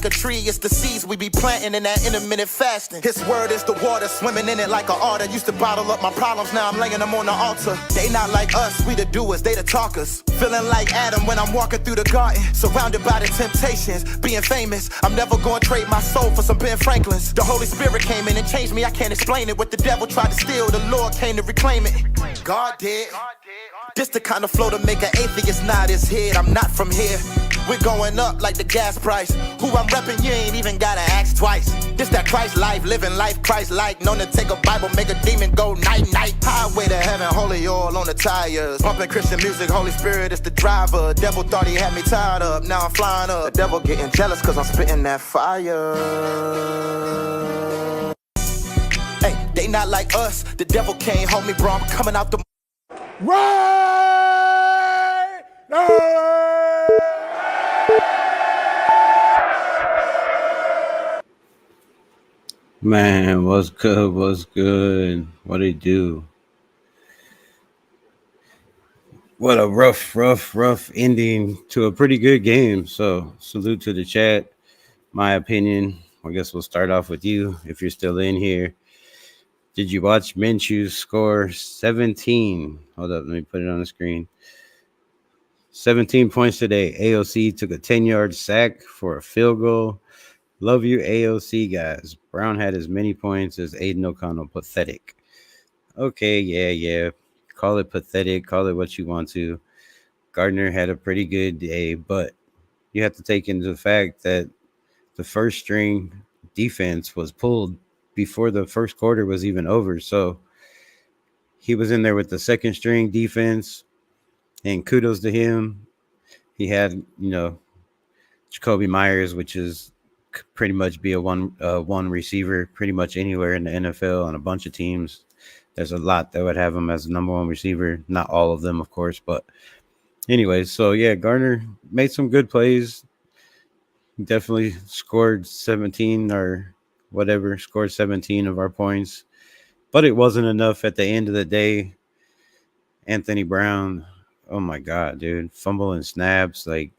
like a tree, it's the seeds we be planting in that intermittent fasting. His word is the water, swimming in it like an otter. Used to bottle up my problems, now I'm laying them on the altar. They not like us, we the doers, they the talkers. Feeling like Adam when I'm walking through the garden, surrounded by the temptations, being famous. I'm never gonna trade my soul for some Ben Franklins. The Holy Spirit came in and changed me, I can't explain it. What the devil tried to steal, the Lord came to reclaim it. God did. This the kind of flow to make an atheist nod his head. I'm not from here. We're going up like the gas price. Who I'm repping, you ain't even gotta ask twice. This that Christ life, living life Christ-like. Known to take a Bible, make a demon go night-night. Highway to heaven, holy oil on the tires. Bumping Christian music, Holy Spirit is the driver. Devil thought he had me tied up, now I'm flying up. The devil getting jealous cause I'm spitting that fire. Hey, they not like us. The devil can't hold me, bro. I'm coming out the... Right! Man, what's good? What's good? What it do? What a rough ending to a pretty good game. So salute to the chat. My opinion, I guess we'll start off with you if you're still in here. Did you watch Minshew score 17? Hold up, let me put it on the screen. 17 points today. AOC took a 10-yard sack for a field goal. Love you, AOC guys. Brown had as many points as Aiden O'Connell. Pathetic. Okay, yeah. Call it pathetic. Call it what you want to. Gardner had a pretty good day, but you have to take into the fact that the first string defense was pulled before the first quarter was even over. So he was in there with the second string defense, and kudos to him. He had, Jacoby Myers, which is pretty much be a one receiver pretty much anywhere in the NFL on a bunch of teams. There's a lot that would have him as the number one receiver. Not all of them, of course, but anyways. So yeah, Gardner made some good plays. Definitely scored 17 or whatever, scored 17 of our points, but it wasn't enough at the end of the day. Anthony Brown, oh my God, dude, fumbling snaps, like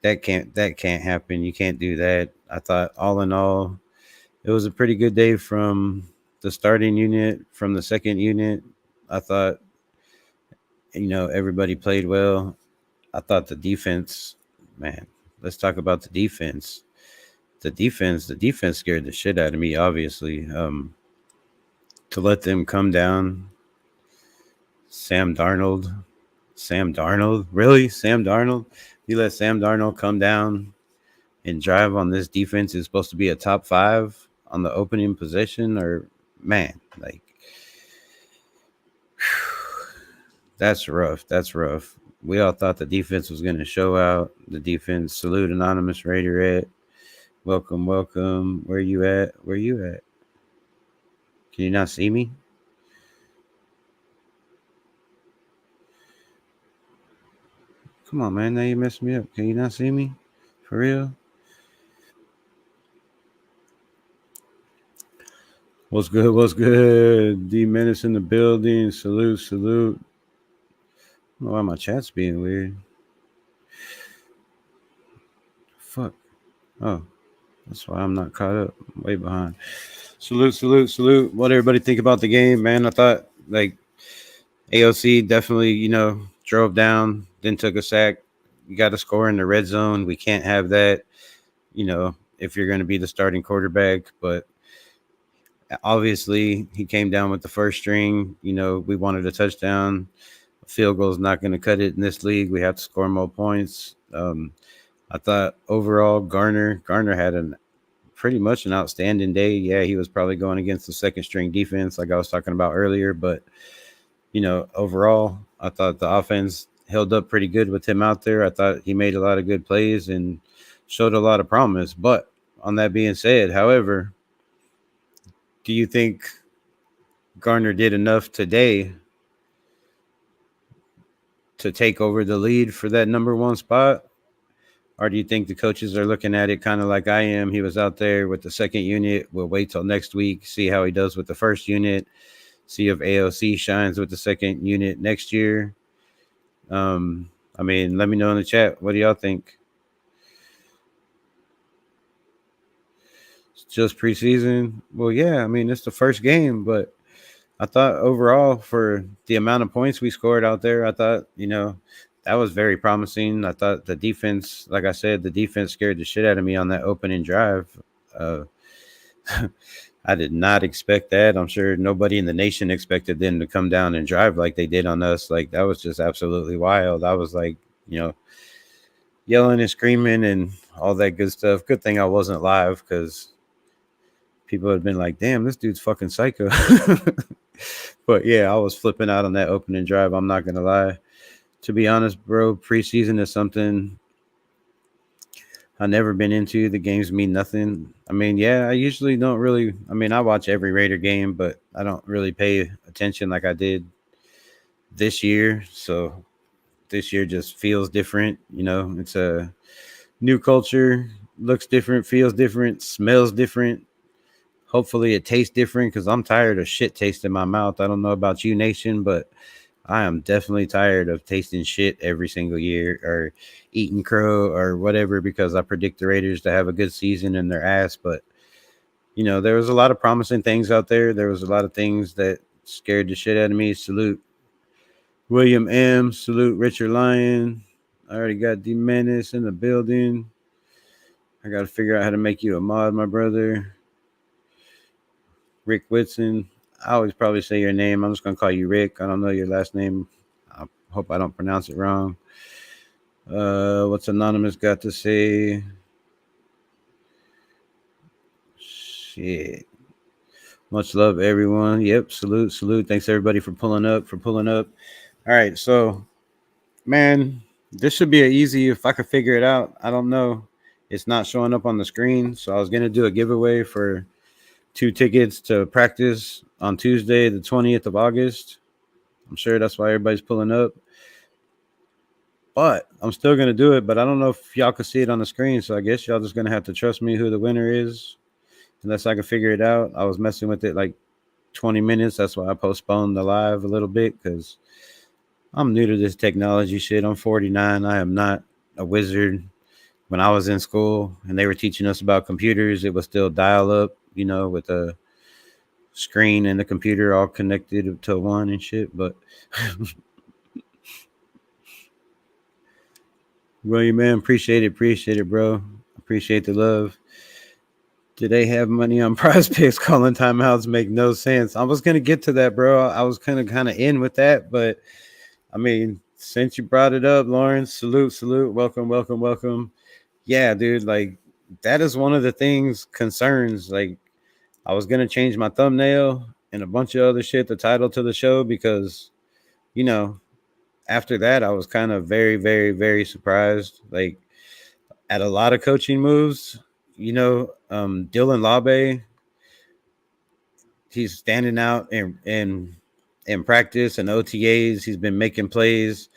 that can't happen. You can't do that. I thought all in all, it was a pretty good day from the starting unit, from the second unit. I thought, everybody played well. I thought the defense, man, let's talk about the defense. The defense scared the shit out of me, obviously. To let them come down. Sam Darnold? Really? Sam Darnold? You let Sam Darnold come down and drive on this defense is supposed to be a top 5 on the opening possession? Or, man, like, that's rough. We all thought the defense was going to show out. The defense, salute Anonymous Raiderette. Welcome. Where you at? Can you not see me? Come on, man. Now you messed me up. Can you not see me? For real? What's good? D-Menace in the building. Salute. I don't know why my chat's being weird. Fuck. Oh. That's why I'm not caught up. I'm way behind. Salute. What everybody think about the game, man? I thought, like, AOC definitely, drove down, then took a sack. You got to score in the red zone. We can't have that, if you're going to be the starting quarterback. But obviously, he came down with the first string. We wanted a touchdown. A field goal is not going to cut it in this league. We have to score more points. I thought overall Garner had pretty much an outstanding day. Yeah, he was probably going against the second string defense like I was talking about earlier. But, overall, I thought the offense held up pretty good with him out there. I thought he made a lot of good plays and showed a lot of promise. But on that being said, however, do you think Garner did enough today to take over the lead for that number one spot? Or do you think the coaches are looking at it kind of like I am? He was out there with the second unit. We'll wait till next week, see how he does with the first unit, see if AOC shines with the second unit next year. Let me know in the chat. What do y'all think? just preseason. Well, yeah, I mean it's the first game, but I thought overall for the amount of points we scored out there, I thought that was very promising. I thought the defense, like I said, the defense scared the shit out of me on that opening drive. Uh, I did not expect that. I'm sure nobody in the nation expected them to come down and drive like they did on us. Like that was just absolutely wild. I was like, yelling and screaming and all that good stuff. Good thing I wasn't live because people had been like, damn, this dude's fucking psycho. But yeah, I was flipping out on that opening drive. I'm not going to lie. To be honest, bro, preseason is something I've never been into. The games mean nothing. I mean, yeah, I usually don't really. I mean, I watch every Raider game, but I don't really pay attention like I did this year. So this year just feels different. It's a new culture, looks different, feels different, smells different. Hopefully, it tastes different because I'm tired of shit tasting my mouth. I don't know about you, Nation, but I am definitely tired of tasting shit every single year or eating crow or whatever because I predict the Raiders to have a good season in their ass. But, there was a lot of promising things out there. There was a lot of things that scared the shit out of me. Salute William M. Salute Richard Lyon. I already got D Menace in the building. I got to figure out how to make you a mod, my brother. Rick Whitson. I always probably say your name. I'm just going to call you Rick. I don't know your last name. I hope I don't pronounce it wrong. What's Anonymous got to say? Shit. Much love, everyone. Yep. Salute. Thanks, everybody, for pulling up. All right. So, man, this should be easy if I could figure it out. I don't know. It's not showing up on the screen. So I was going to do a giveaway for 2 tickets to practice on Tuesday, the 20th of August. I'm sure that's why everybody's pulling up. But I'm still going to do it, but I don't know if y'all can see it on the screen, so I guess y'all just going to have to trust me who the winner is unless I can figure it out. I was messing with it like 20 minutes. That's why I postponed the live a little bit because I'm new to this technology shit. I'm 49. I am not a wizard. When I was in school and they were teaching us about computers, it was still dial up, with a screen and the computer all connected to one and shit. But William, man, appreciate it, bro. Appreciate the love. Do they have money on prize picks? Calling timeouts make no sense. I was gonna get to that, bro. I was kind of in with that, but I mean, since you brought it up, Lawrence, salute, welcome. Yeah, dude, like that is one of the concerns. Like, I was gonna change my thumbnail and a bunch of other shit, the title to the show, because after that, I was kind of very, very, very surprised. Like at a lot of coaching moves, Dylan Labe, he's standing out in practice and OTAs. He's been making plays.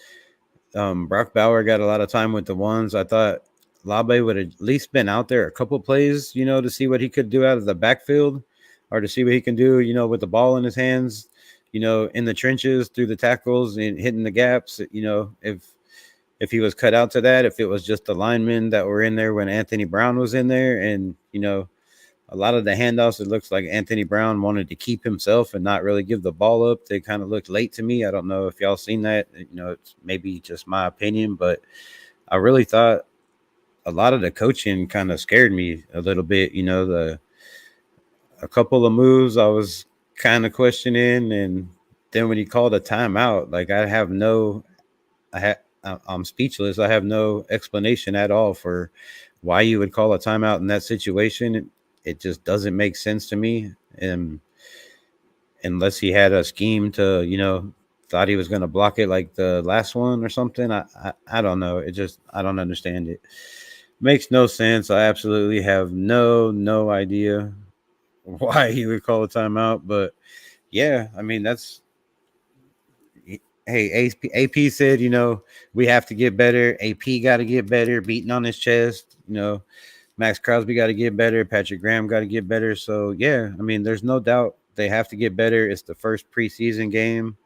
Brock Bauer got a lot of time with the ones. I thought Labe would have at least been out there a couple plays, to see what he could do out of the backfield or to see what he can do, with the ball in his hands, in the trenches through the tackles and hitting the gaps, if he was cut out to that, if it was just the linemen that were in there when Anthony Brown was in there. And, a lot of the handoffs, it looks like Anthony Brown wanted to keep himself and not really give the ball up. They kind of looked late to me. I don't know if y'all seen that. It's maybe just my opinion, but I really thought a lot of the coaching kind of scared me a little bit. A couple of moves I was kind of questioning, and then when he called a timeout, like I'm speechless. I have no explanation at all for why you would call a timeout in that situation. It just doesn't make sense to me. And unless he had a scheme to, thought he was going to block it like the last one or something. I don't know. I don't understand it. Makes no sense. I absolutely have no idea why he would call a timeout. But yeah, I mean, hey, AP said, we have to get better. AP got to get better, beating on his chest, Max Crosby got to get better. Patrick Graham got to get better. So, yeah, I mean, there's no doubt they have to get better. It's the first preseason game.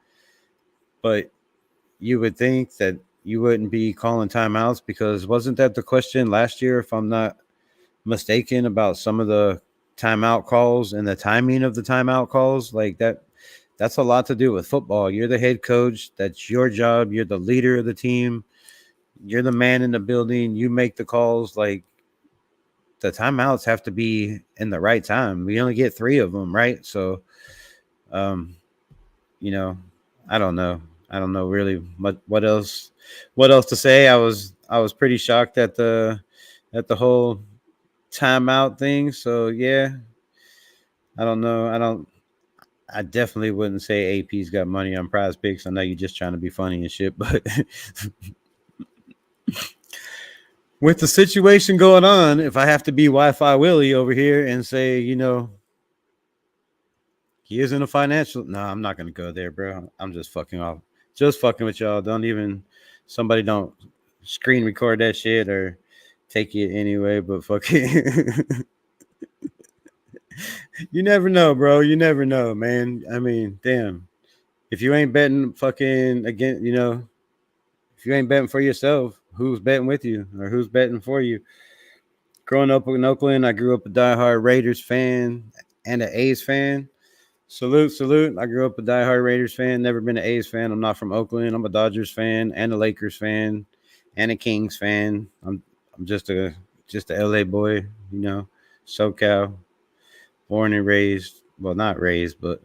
But you would think that you wouldn't be calling timeouts because wasn't that the question last year, if I'm not mistaken, about some of the timeout calls and the timing of the timeout calls, like that's a lot to do with football. You're the head coach. That's your job. You're the leader of the team. You're the man in the building. You make the calls. Like, the timeouts have to be in the right time. We only get 3 of them, right? So, um, you know, I don't know. I don't know really what else to say. I was pretty shocked at the whole timeout thing. So yeah, I don't know. I definitely wouldn't say AP's got money on Prize Picks. I know you're just trying to be funny and shit, but with the situation going on, if I have to be Wi-Fi Willie over here and say, he isn't a financial. No, I'm not gonna go there, bro. I'm just fucking off. Just fucking with y'all. Somebody don't screen record that shit or take it anyway. But fucking, you never know, bro. You never know, man. I mean, damn. If you ain't betting fucking again, if you ain't betting for yourself, who's betting with you or who's betting for you? Growing up in Oakland, I grew up a diehard Raiders fan and an A's fan. Salute, salute. I grew up a diehard Raiders fan, never been an A's fan. I'm not from Oakland. I'm a Dodgers fan and a Lakers fan and a Kings fan. I'm just a LA boy, SoCal, born and raised. Well, not raised, but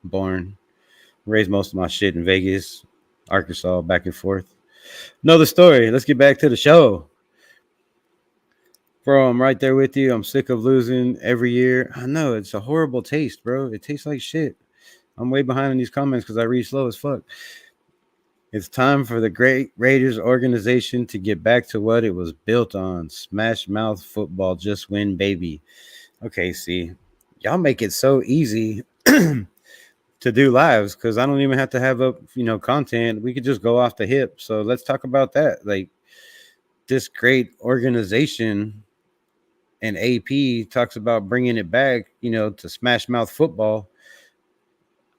born. Raised most of my shit in Vegas, Arkansas, back and forth. Know the story. Let's get back to the show. Bro, I'm right there with you. I'm sick of losing every year. I know it's a horrible taste, bro. It tastes like shit. I'm way behind in these comments because I read slow as fuck. It's time for the great Raiders organization to get back to what it was built on. Smash mouth football, just win, baby. Okay, see, y'all make it so easy to do lives because I don't even have to have up, content. We could just go off the hip. So let's talk about that. Like, this great organization and AP talks about bringing it back, to smash mouth football.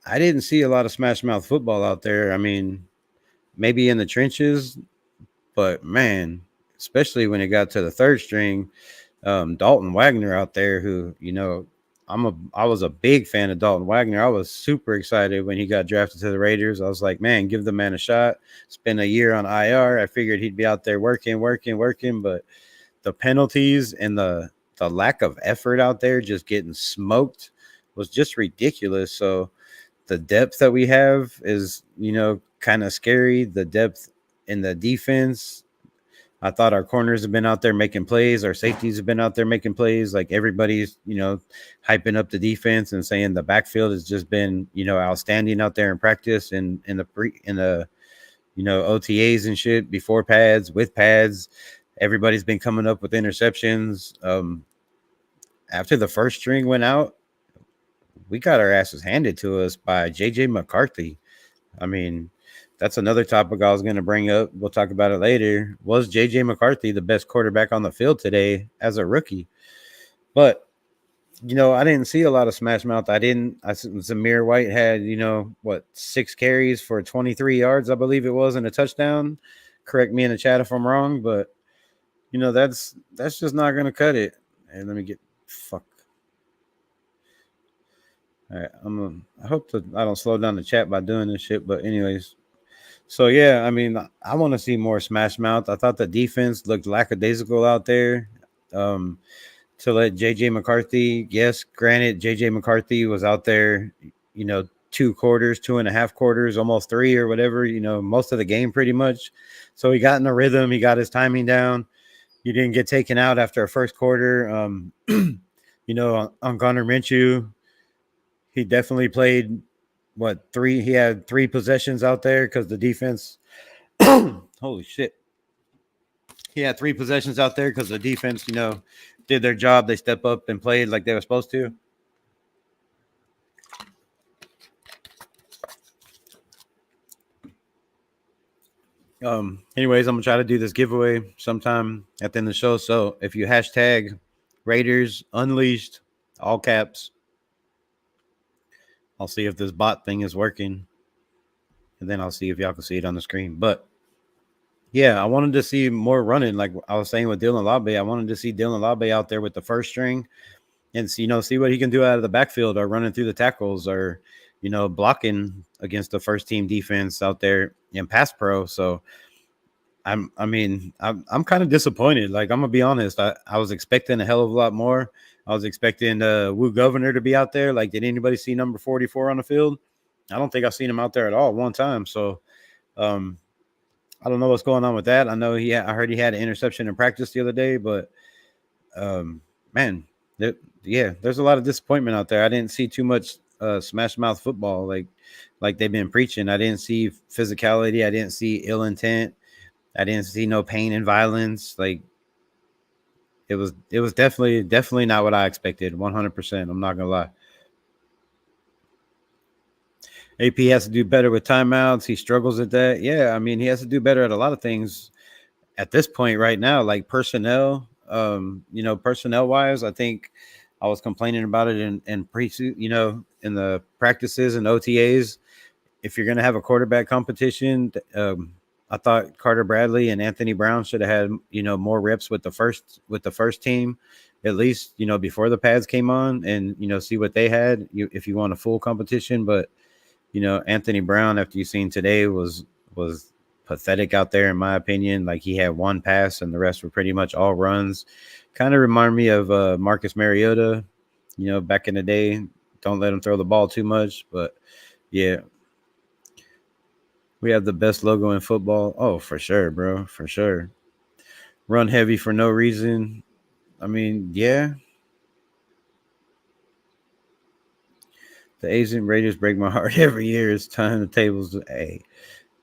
I didn't see a lot of smash mouth football out there. I mean, maybe in the trenches, but man, especially when it got to the third string, Dalton Wagner out there, who, I was a big fan of Dalton Wagner. I was super excited when he got drafted to the Raiders. I was like, man, give the man a shot. Spend a year on IR. I figured he'd be out there working, but the penalties and the lack of effort out there, just getting smoked, was just ridiculous. So the depth that we have is, kind of scary. The depth in the defense. I thought our corners have been out there making plays. Our safeties have been out there making plays. Like, everybody's, hyping up the defense and saying the backfield has just been, outstanding out there in practice and in the OTAs and shit, before pads, with pads. Everybody's been coming up with interceptions. After the first string went out, we got our asses handed to us by JJ McCarthy. I mean, that's another topic I was going to bring up. We'll talk about it later. Was JJ McCarthy the best quarterback on the field today as a rookie? But, I didn't see a lot of smash mouth. Zamir White had, 6 carries for 23 yards, I believe it was, and a touchdown. Correct me in the chat if I'm wrong, but, that's just not going to cut it. And let me get fuck. All right, I hope that I don't slow down the chat by doing this shit. But anyways, so yeah, I mean, I want to see more smash mouth. I thought the defense looked lackadaisical out there. To let JJ McCarthy, yes, granted, JJ McCarthy was out there, 2 quarters, 2.5 quarters, almost 3 or whatever, most of the game pretty much. So he got in the rhythm. He got his timing down. You didn't get taken out after a first quarter. On Connor Minshew, he definitely played he had 3 possessions out there because the defense, holy shit. He had 3 possessions out there because the defense, did their job. They step up and played like they were supposed to. Anyways, I'm gonna try to do this giveaway sometime at the end of the show. So if you hashtag Raiders Unleashed, all caps, I'll see if this bot thing is working, and then I'll see if y'all can see it on the screen. But yeah, I wanted to see more running. Like I was saying with Dylan Labe, I wanted to see Dylan Labe out there with the first string. and see what he can do out of the backfield, or running through the tackles, or blocking against the first team defense out there in pass pro. So I'm kind of disappointed. Like, I'm gonna be honest. I was expecting a hell of a lot more. I was expecting Woo Governor to be out there. Like, did anybody see number 44 on the field? I don't think I've seen him out there at all one time. So um, I don't know what's going on with that. I know I heard he had an interception in practice the other day, but man, there's a lot of disappointment out there. I didn't see too much smash mouth football like they've been preaching. I didn't see physicality. I didn't see ill intent. I didn't see no pain and violence. Like, it was definitely not what I expected. 100%. I'm not gonna lie. AP has to do better with timeouts. He struggles at that. Yeah, I mean, he has to do better at a lot of things at this point right now, like personnel. Personnel wise, I think I was complaining about it in in the practices and OTAs. If you're gonna have a quarterback competition, I thought Carter Bradley and Anthony Brown should have had more reps with the first team, at least before the pads came on, and see what they had if you want a full competition. But Anthony Brown, after you seen today, was pathetic out there, in my opinion. Like, he had one pass and the rest were pretty much all runs. Kind of remind me of Marcus Mariota, back in the day. Don't let him throw the ball too much. But yeah, we have the best logo in football. Oh, for sure, bro, for sure. Run heavy for no reason. I mean, yeah. The Asian Raiders break my heart every year. It's time the tables. Hey,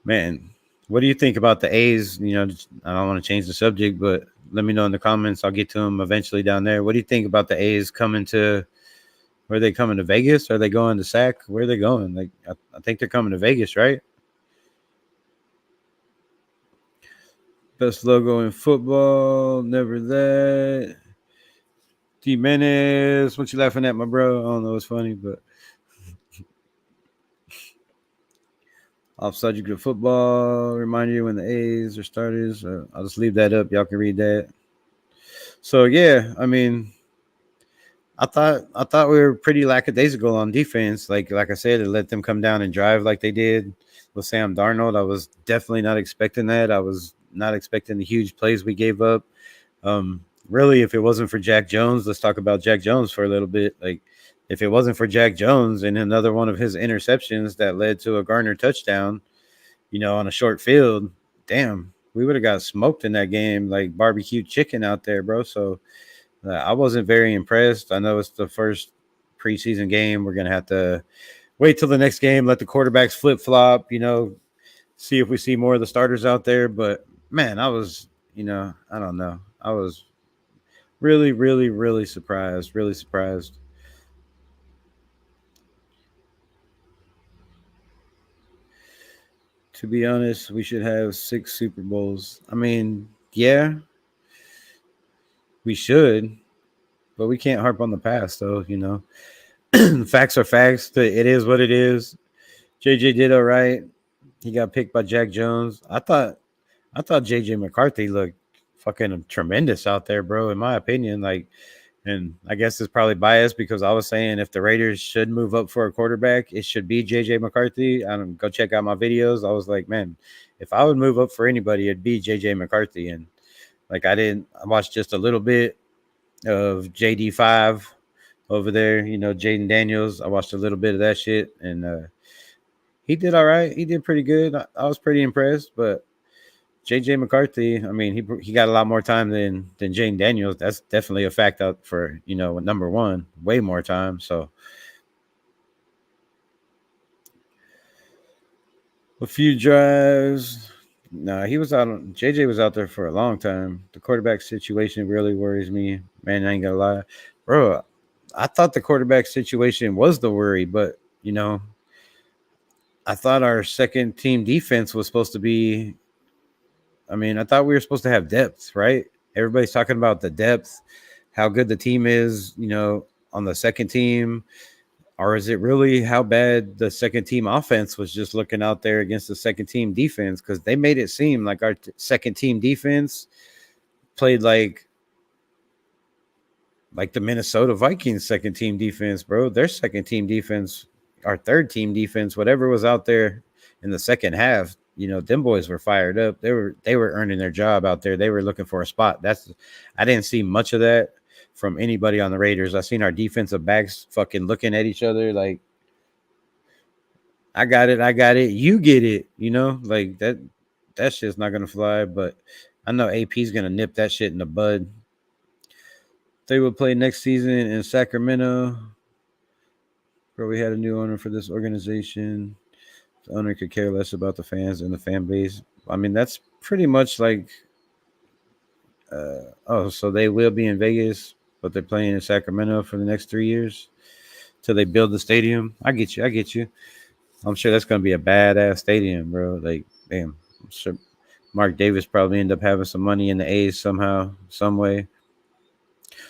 man, what do you think about the A's? I don't want to change the subject, but let me know in the comments. I'll get to them eventually down there. What do you think about the A's coming to? Where are they coming to? Vegas? Are they going to Sac? Where are they going? Like, I think they're coming to Vegas, right? Best logo in football. Never that. Jimenez. What you laughing at, my bro? I don't know. It's funny, but off subject of football. Remind you when the A's are starters. I'll just leave that up. Y'all can read that. So yeah, I mean, I thought we were pretty lackadaisical on defense. Like I said, to let them come down and drive like they did with Sam Darnold. I was definitely not expecting that. I was not expecting the huge plays we gave up. Really, if it wasn't for Jack Jones, let's talk about Jack Jones for a little bit. Like, if it wasn't for Jack Jones and another one of his interceptions that led to a Garner touchdown, on a short field, damn, we would have got smoked in that game like barbecue chicken out there, bro. So I wasn't very impressed. I know it's the first preseason game. We're going to have to wait till the next game, let the quarterbacks flip-flop, see if we see more of the starters out there. But, man, I was, I don't know. I was really, really, really surprised, To be honest, we should have 6 Super Bowls. I mean, yeah, we should, but we can't harp on the past, though, Facts are facts. It is what it is. JJ did all right. He got picked by Jack Jones. I thought JJ McCarthy looked fucking tremendous out there, bro, in my opinion. Like, and I guess it's probably biased because I was saying if the Raiders should move up for a quarterback, it should be JJ McCarthy. I don't go check out my videos. I was like, man, if I would move up for anybody, it'd be JJ McCarthy. And like, I watched just a little bit of JD5 over there, Jaden Daniels. I watched a little bit of that shit, and he did all right. He did pretty good. I was pretty impressed, but JJ McCarthy, I mean, he got a lot more time than Jaden Daniels. That's definitely a fact out for, number one, way more time. So a few drives. No, he was out. JJ was out there for a long time. The quarterback situation really worries me. Man, I ain't gonna lie, bro. I thought the quarterback situation was the worry, but I thought our second team defense was supposed to be. I mean, I thought we were supposed to have depth, right? Everybody's talking about the depth, how good the team is, on the second team. Or is it really how bad the second team offense was just looking out there against the second team defense? Because they made it seem like our second team defense played like like the Minnesota Vikings second team defense, bro. Their second team defense, our third team defense, whatever was out there in the second half, them boys were fired up. They were earning their job out there. They were looking for a spot. I didn't see much of that from anybody on the Raiders. I seen our defensive backs fucking looking at each other like, I got it, you get it, like that shit's not gonna fly. But I know AP's gonna nip that shit in the bud. They will play next season in Sacramento. Bro, we had a new owner for this organization. The owner could care less about the fans and the fan base. I mean, that's pretty much like, so they will be in Vegas, but they're playing in Sacramento for the next 3 years till they build the stadium. I get you. I'm sure that's going to be a badass stadium, bro. Like, damn. I'm sure Mark Davis probably end up having some money in the A's somehow, some way.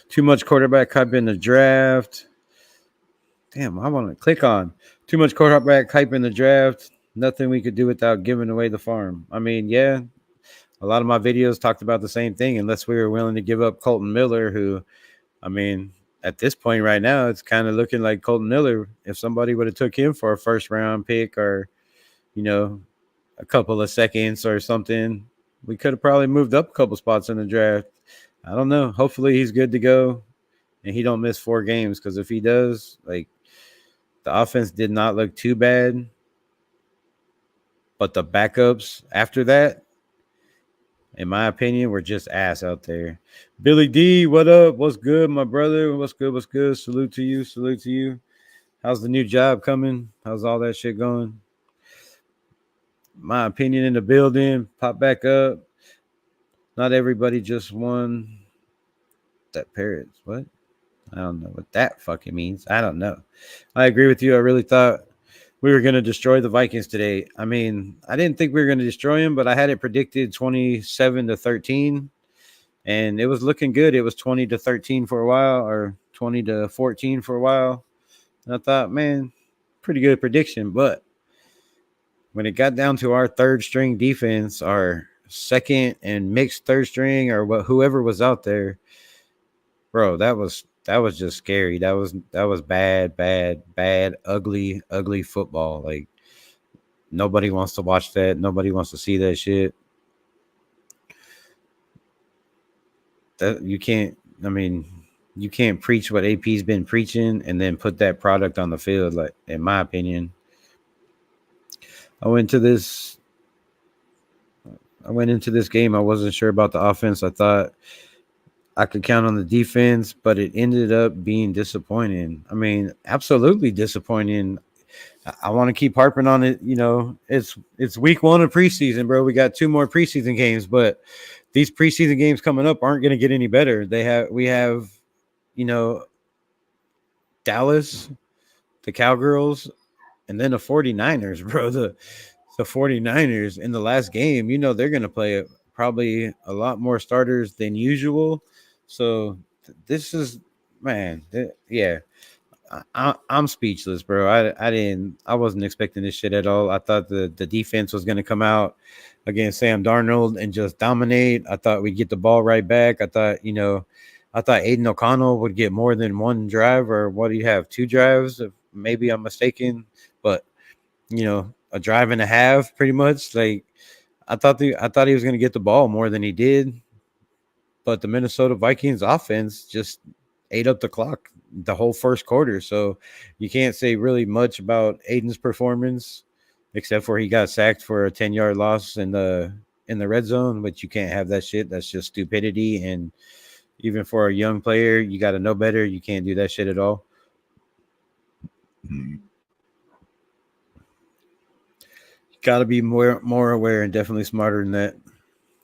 Too much quarterback hype in the draft. Damn, I want to click on too much quarterback hype in the draft. Nothing we could do without giving away the farm. I mean, yeah, a lot of my videos talked about the same thing, unless we were willing to give up Colton Miller, who, I mean, at this point right now, it's kind of looking like Colton Miller. If somebody would have took him for a first round pick or, a couple of seconds or something, we could have probably moved up a couple spots in the draft. I don't know. Hopefully he's good to go and he don't miss 4 games, because if he does, like, the offense did not look too bad, but the backups after that, in my opinion, were just ass out there. Billy D, what up? What's good, my brother? What's good? Salute to you. How's the new job coming? How's all that shit going? My opinion in the building, pop back up. Not everybody just won. That parrots, what? I don't know what that fucking means. I don't know. I agree with you. I really thought we were going to destroy the Vikings today. I mean, I didn't think we were going to destroy them, but I had it predicted 27-13, and it was looking good. It was 20-13 for a while, or 20-14 for a while. And I thought, man, pretty good prediction. But when it got down to our third string defense, our second and mixed third string, or whoever was out there, bro, that was just scary. That was bad, ugly football. Like, nobody wants to watch that. Nobody wants to see that shit. That you can't preach what AP's been preaching and then put that product on the field, like, in my opinion. I went into this game. I wasn't sure about the offense. I thought I could count on the defense, but it ended up being disappointing. I mean, absolutely disappointing. I want to keep harping on it. It's week 1 of preseason, bro. We got 2 more preseason games, but these preseason games coming up aren't going to get any better. We have Dallas, the Cowgirls, and then the 49ers, bro. The 49ers in the last game, they're going to play probably a lot more starters than usual. So this is, man, yeah. I'm speechless, bro. I wasn't expecting this shit at all. I thought the defense was going to come out against Sam Darnold and just dominate. I thought we'd get the ball right back. I thought Aiden O'Connell would get more than 1 drive, or what do you have, 2 drives? Maybe I'm mistaken, but a drive and a half, pretty much. Like, I thought he was going to get the ball more than he did, but the Minnesota Vikings offense just ate up the clock the whole first quarter. So you can't say really much about Aiden's performance, except for he got sacked for a 10-yard loss in the red zone, but you can't have that shit. That's just stupidity. And even for a young player, you got to know better. You can't do that shit at all. Got to be more aware and definitely smarter than that.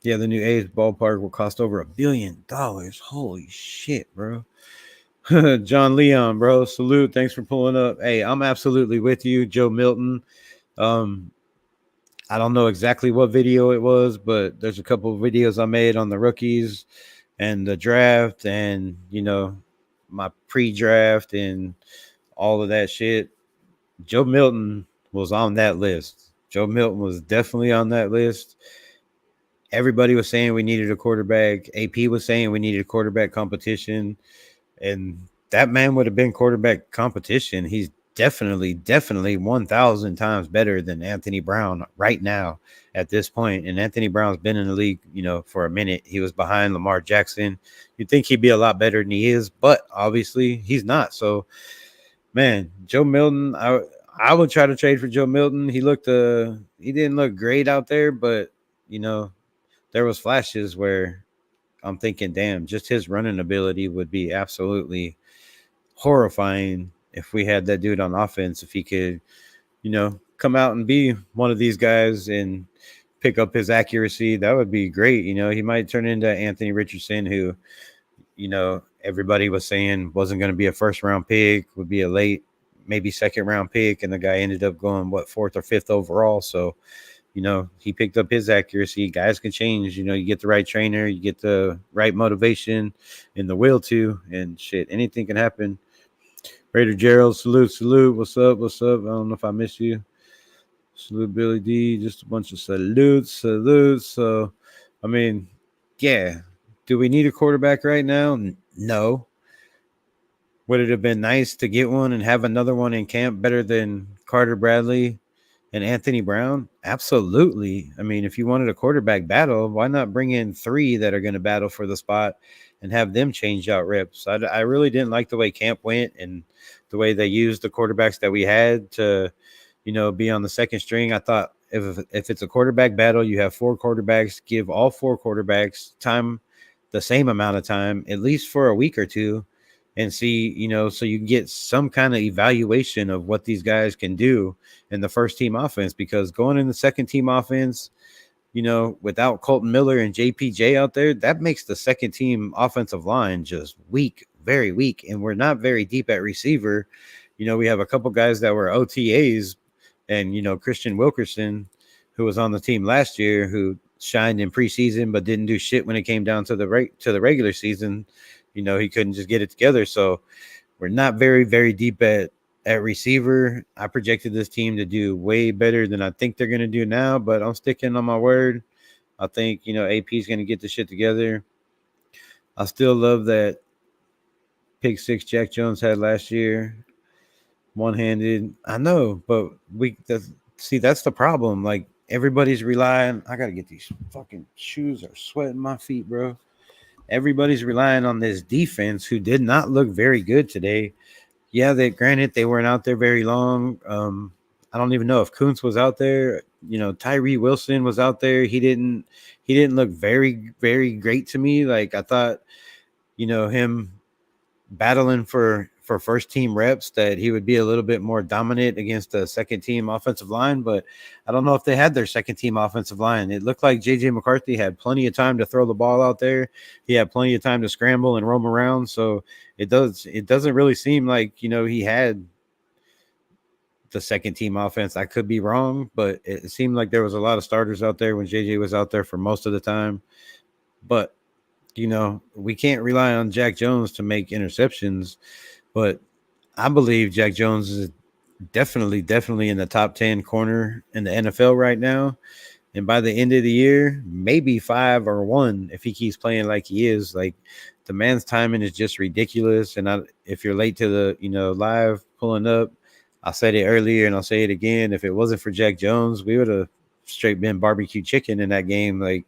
Yeah, the new A's ballpark will cost over $1 billion. Holy shit, bro. John Leon, bro. Salute. Thanks for pulling up. Hey, I'm absolutely with you, Joe Milton. I don't know exactly what video it was, but there's a couple of videos I made on the rookies and the draft and, my pre-draft and all of that shit. Joe Milton was on that list. Joe Milton was definitely on that list. Everybody was saying we needed a quarterback. AP was saying we needed a quarterback competition. and that man would have been quarterback competition. He's definitely 1,000 times better than Anthony Brown right now at this point. And Anthony Brown's been in the league, for a minute. He was behind Lamar Jackson. You'd think he'd be a lot better than he is, but obviously he's not. So, man, Joe Milton, I would try to trade for Joe Milton. He didn't look great out there, but you know, there was flashes where I'm thinking, damn, just his running ability would be absolutely horrifying if we had that dude on offense. If he could, come out and be one of these guys and pick up his accuracy, that would be great. He might turn into Anthony Richardson, who, everybody was saying wasn't going to be a first round pick, would be a late, maybe second round pick. And the guy ended up going, fourth or fifth overall. So, he picked up his accuracy. Guys can change. You get the right trainer, you get the right motivation and the will to, and shit, anything can happen. Raider Gerald, salute. What's up? I don't know if I missed you. Salute Billy D. Just a bunch of salutes. So, I mean, yeah. Do we need a quarterback right now? No. Would it have been nice to get one and have another one in camp better than Carter Bradley and Anthony Brown? Absolutely. I mean, if you wanted a quarterback battle, why not bring in 3 that are going to battle for the spot and have them change out reps? I really didn't like the way camp went and the way they used the quarterbacks that we had to, be on the second string. I thought if it's a quarterback battle, you have 4 quarterbacks, give all 4 quarterbacks time, the same amount of time, at least for a week or two, and see, so you get some kind of evaluation of what these guys can do in the first team offense. Because going in the second team offense, without Colton Miller and JPJ out there, that makes the second team offensive line just weak, very weak. And we're not very deep at receiver. We have a couple guys that were OTAs, and, Christian Wilkerson, who was on the team last year, who shined in preseason, but didn't do shit when it came down to the regular season. He couldn't just get it together. So we're not very, very deep at receiver. I projected this team to do way better than I think they're going to do now, but I'm sticking on my word. I think, AP is going to get the shit together. I still love that pick 6 Jack Jones had last year. One-handed. I know, but that's the problem. Like, everybody's relying. I got to get these fucking shoes are sweating my feet, bro. Everybody's relying on this defense, who did not look very good today. Yeah, granted they weren't out there very long. I don't even know if Kuntz was out there. Tyree Wilson was out there. He didn't look very, very great to me. Like, I thought, him battling for first team reps, that he would be a little bit more dominant against the second team offensive line, but I don't know if they had their second team offensive line. It looked like JJ McCarthy had plenty of time to throw the ball out there. He had plenty of time to scramble and roam around. So it doesn't really seem like, he had the second team offense. I could be wrong, but it seemed like there was a lot of starters out there when JJ was out there for most of the time. But we can't rely on Jack Jones to make interceptions, but I believe Jack Jones is definitely in the top 10 corner in the NFL right now. And by the end of the year, maybe 5 or 1 if he keeps playing like he is. Like, the man's timing is just ridiculous. And if you're late to the, live pulling up, I said it earlier and I'll say it again. If it wasn't for Jack Jones, we would have straight been barbecue chicken in that game. Like,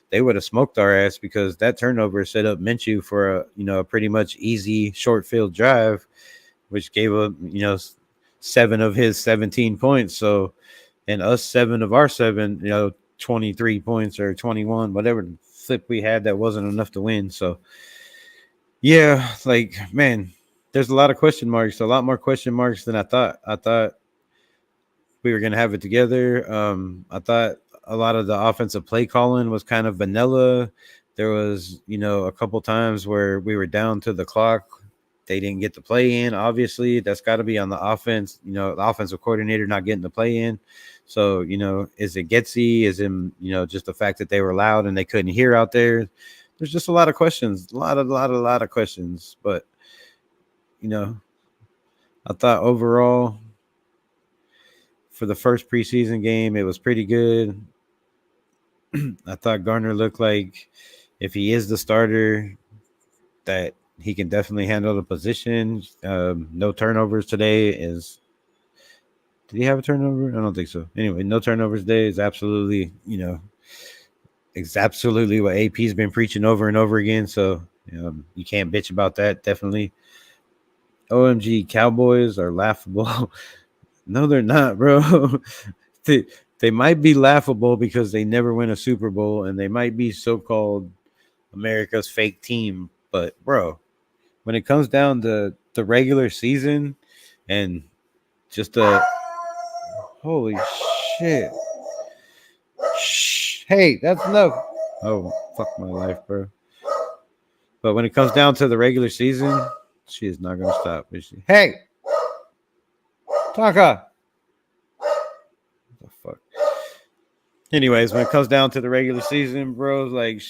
they would have smoked our ass, because that turnover set up Minshew for a pretty much easy short field drive, which gave up 7 of his 17 points. So, and us 7 of our 7, 23 points or 21, whatever flip we had, that wasn't enough to win. So yeah, like, man, there's a lot of question marks, a lot more question marks than I thought. I thought we were going to have it together. I thought a lot of the offensive play calling was kind of vanilla. There was, a couple times where we were down to the clock. They didn't get the play in. Obviously, that's got to be on the offense, the offensive coordinator not getting the play in. So, is it Getsy? Is it, just the fact that they were loud and they couldn't hear out there? There's just a lot of questions, a lot of questions. But, I thought overall, for the first preseason game, it was pretty good. I thought Garner looked like, if he is the starter, that He can definitely handle the position. No turnovers today. Did he have a turnover? I don't think so. Anyway, no turnovers today is absolutely, it's absolutely what AP's been preaching over and over again. So you can't bitch about that. Definitely. OMG, Cowboys are laughable. No, they're not, bro. they, they might be laughable because they never win a Super Bowl and they might be so-called America's fake team. But, bro, when it comes down to the regular season and just the holy shit. Shh. Hey, that's enough. Oh, fuck my life, bro. But when it comes down to the regular season, she is not going to stop, is she? Hey, Taka. What the fuck? Anyways, when it comes down to the regular season, bro, like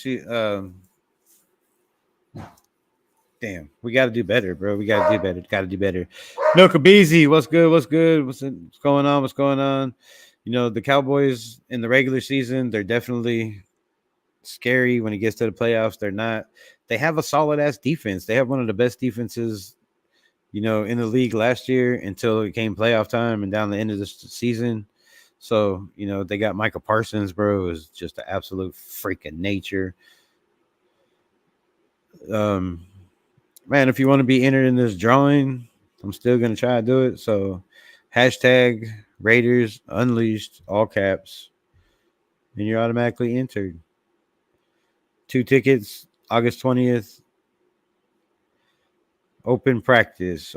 damn, we got to do better, bro. We got to do better. Got to do better. No, Kabizi, what's good? What's good? What's going on? What's going on? The Cowboys in the regular season, they're definitely scary. When it gets to the playoffs, they're not. They have a solid ass defense. They have one of the best defenses, in the league last year until it came playoff time and down the end of the season. So, they got Micah Parsons, bro, is just an absolute freak of nature. Man, if you want to be entered in this drawing, I'm still going to try to do it. So, hashtag Raiders Unleashed, all caps, and you're automatically entered. 2 tickets, August 20th. Open practice.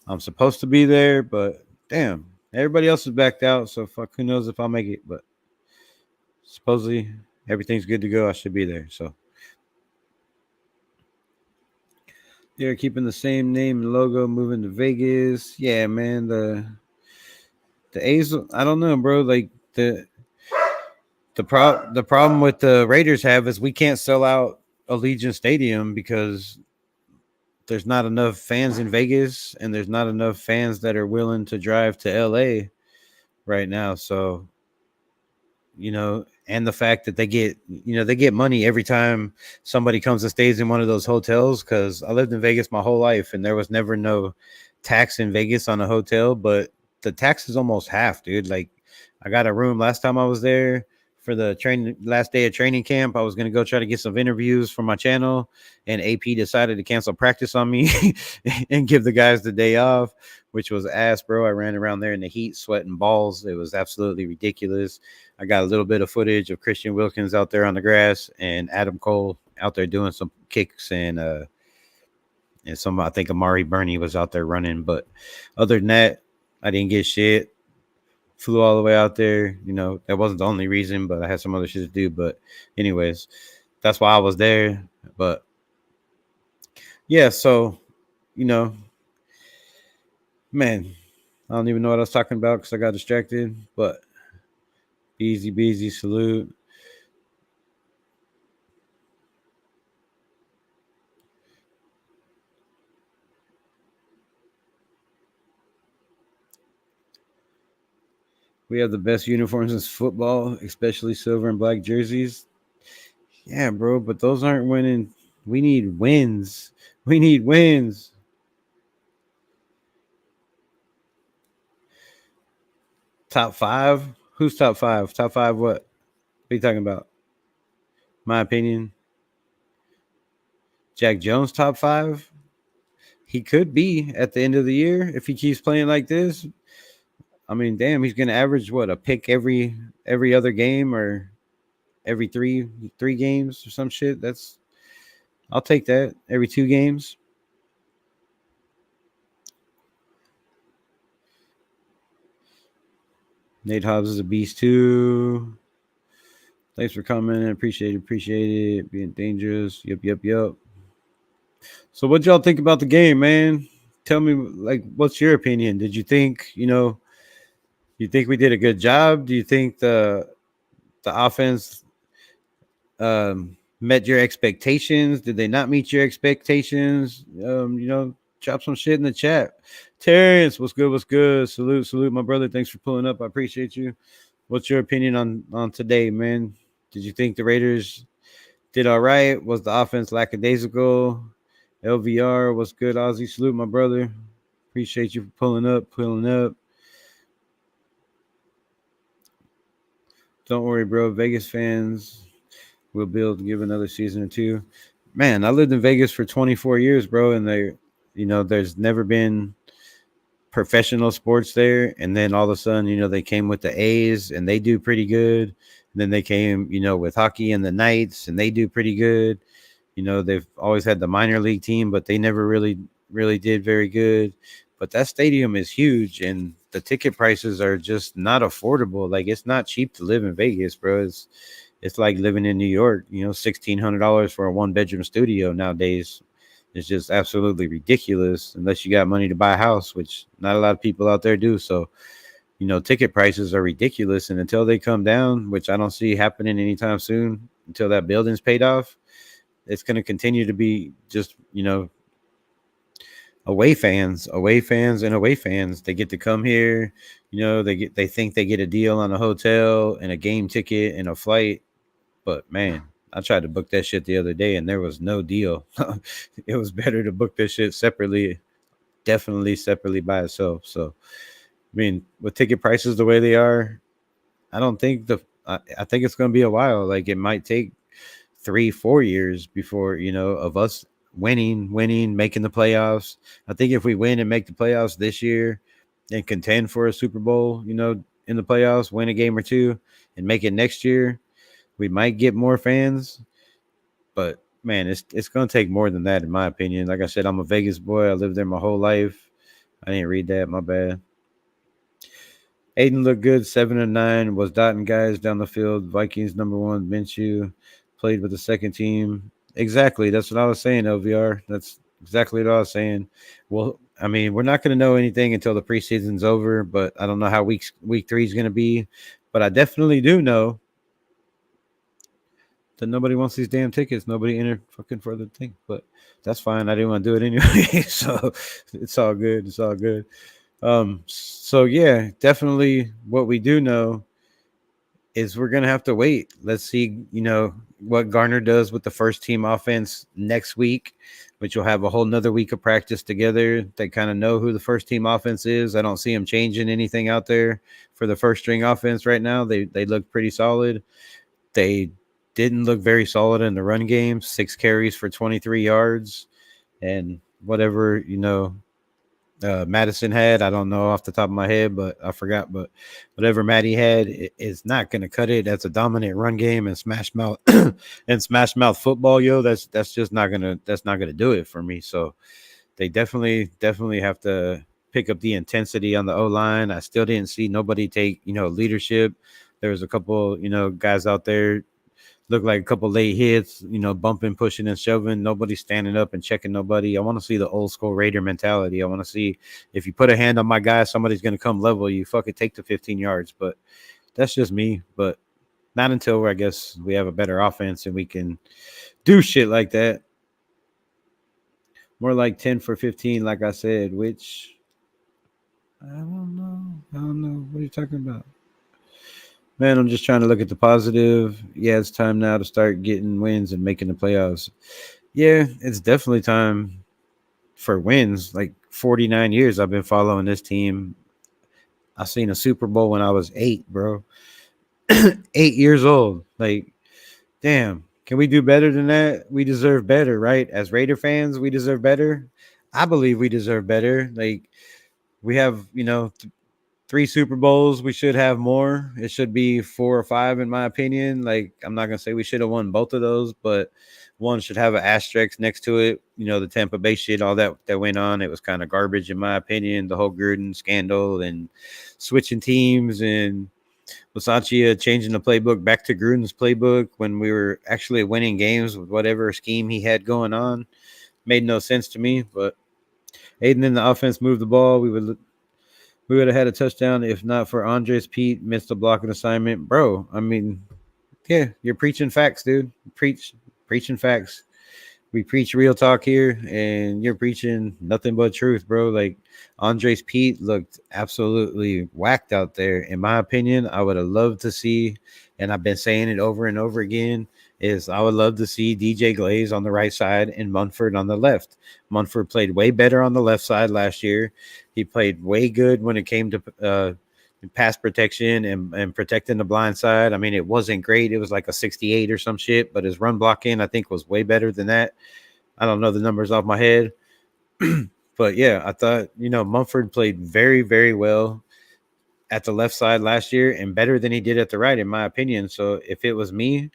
I'm supposed to be there, but damn, everybody else is backed out. So, fuck, who knows if I'll make it. But supposedly everything's good to go. I should be there. So, they're keeping the same name and logo, moving to Vegas. Yeah, man. The A's, I don't know, bro. Like the problem with the Raiders have is we can't sell out Allegiant Stadium because there's not enough fans in Vegas and there's not enough fans that are willing to drive to LA right now. So, and the fact that they get money every time somebody comes and stays in one of those hotels. Because I lived in Vegas my whole life and there was never no tax in Vegas on a hotel, but the tax is almost half, dude. Like I got a room last time I was there for the last day of training camp. I was going to go try to get some interviews for my channel, and AP decided to cancel practice on me and give the guys the day off, which was ass, bro. I ran around there in the heat, sweating balls. It was absolutely ridiculous. I got a little bit of footage of Christian Wilkins out there on the grass and Adam Cole out there doing some kicks, and some, I think Amari Burney was out there running. But other than that, I didn't get shit. Flew all the way out there. That wasn't the only reason, but I had some other shit to do. But anyways, that's why I was there. But yeah, so, man, I don't even know what I was talking about because I got distracted. But easy, salute. We have the best uniforms in football, especially silver and black jerseys. Yeah, bro, but those aren't winning. We need wins. Top 5? Who's top 5? Top 5 what? What are you talking about? My opinion. Jack Jones top 5? He could be at the end of the year if he keeps playing like this. I mean, damn, he's gonna average what, a pick every other game or every three games or some shit. I'll take that. Every 2 games. Nate Hobbs is a beast too. Thanks for coming. Appreciate it. Being dangerous. Yep. So what y'all think about the game, man? Tell me, like, what's your opinion? Did you think, you think we did a good job? Do you think the offense met your expectations? Did they not meet your expectations? Drop some shit in the chat. Terrence, what's good? Salute, my brother. Thanks for pulling up. I appreciate you. What's your opinion on today, man? Did you think the Raiders Did all right. Was the offense lackadaisical? LVR was good. Aussie, salute my brother. Appreciate you for pulling up. Don't worry, bro. Vegas fans will build, give another season or two. Man, I lived in Vegas for 24 years, bro, and there's never been professional sports there. And then all of a sudden, they came with the A's and they do pretty good. And then they came, with hockey and the Knights and they do pretty good. They've always had the minor league team, but they never really did very good. But that stadium is huge and the ticket prices are just not affordable. Like, it's not cheap to live in Vegas, bro. It's like living in New York, $1,600 for a 1-bedroom studio nowadays. It's just absolutely ridiculous unless you got money to buy a house, which not a lot of people out there do. So, ticket prices are ridiculous. And until they come down, which I don't see happening anytime soon, until that building's paid off, it's going to continue to be just, away fans. They get to come here, they think they get a deal on a hotel and a game ticket and a flight. But man, I tried to book that shit the other day and there was no deal. It was better to book this shit separately, definitely separately by itself. So, I mean, with ticket prices the way they are, I don't think I think it's going to be a while. Like, it might take 3-4 years before, of us winning, making the playoffs. I think if we win and make the playoffs this year and contend for a Super Bowl, in the playoffs, win a game or two and make it next year, we might get more fans. But man, it's going to take more than that, in my opinion. Like I said, I'm a Vegas boy. I lived there my whole life. I didn't read that. My bad. Aiden looked good, 7-9. Was dotting guys down the field. Vikings #1. Minshew played with the second team. Exactly. That's what I was saying, LVR. That's exactly what I was saying. Well, I mean, we're not going to know anything until the preseason's over, but I don't know how week 3 is going to be. But I definitely do know that nobody wants these damn tickets. Nobody entered fucking for the thing, but that's fine. I didn't want to do it anyway, so it's all good. It's all good. So yeah, definitely what we do know is we're gonna have to wait. Let's see, what Garner does with the first team offense next week, which will have a whole nother week of practice together. They kind of know who the first team offense is. I don't see him changing anything out there for the first string offense right now. They look pretty solid. They didn't look very solid in the run game. 6 carries for 23 yards, and whatever Madison had, I don't know off the top of my head, but I forgot. But whatever Matty had is not going to cut it. That's a dominant run game and smash mouth and smash mouth football, yo. That's just not gonna do it for me. So they definitely have to pick up the intensity on the O line. I still didn't see nobody take leadership. There was a couple guys out there. Look like a couple late hits, bumping, pushing, and shoving. Nobody standing up and checking nobody. I want to see the old school Raider mentality. I want to see if you put a hand on my guy, somebody's going to come level you. Fucking take the 15 yards. But that's just me. But not until, I guess, we have a better offense and we can do shit like that. More like 10 for 15, like I said, which I don't know. What are you talking about? Man, I'm just trying to look at the positive. Yeah, it's time now to start getting wins and making the playoffs. Yeah, it's definitely time for wins. Like 49 years I've been following this team. I seen a Super Bowl when I was 8, bro. 8 years old. Like, damn. Can we do better than that? We deserve better, right? As Raider fans, we deserve better. I believe we deserve better. Like, we have, 3 Super Bowls. We should have more. It should be 4 or 5, in my opinion. Like, I'm not going to say we should have won both of those, but one should have an asterisk next to it. The Tampa Bay shit, all that went on. It was kind of garbage, in my opinion. The whole Gruden scandal and switching teams and Bisaccia changing the playbook back to Gruden's playbook when we were actually winning games with whatever scheme he had going on. Made no sense to me, but Aiden in the offense moved the ball. We would have had a touchdown if not for Andres Pete missed a blocking assignment. Bro, I mean, yeah, you're preaching facts, dude. Preaching facts. We preach real talk here, and you're preaching nothing but truth, bro. Like, Andres Pete looked absolutely whacked out there. In my opinion, I would have loved to see, and I've been saying it over and over again, is I would love to see DJ Glaze on the right side and Munford on the left. Munford played way better on the left side last year. He played way good when it came to pass protection and protecting the blind side. I mean, it wasn't great. It was like a 68 or some shit, but his run blocking, I think, was way better than that. I don't know the numbers off my head. But yeah, I thought, Mumford played very, very well at the left side last year and better than he did at the right, in my opinion. So if it was me,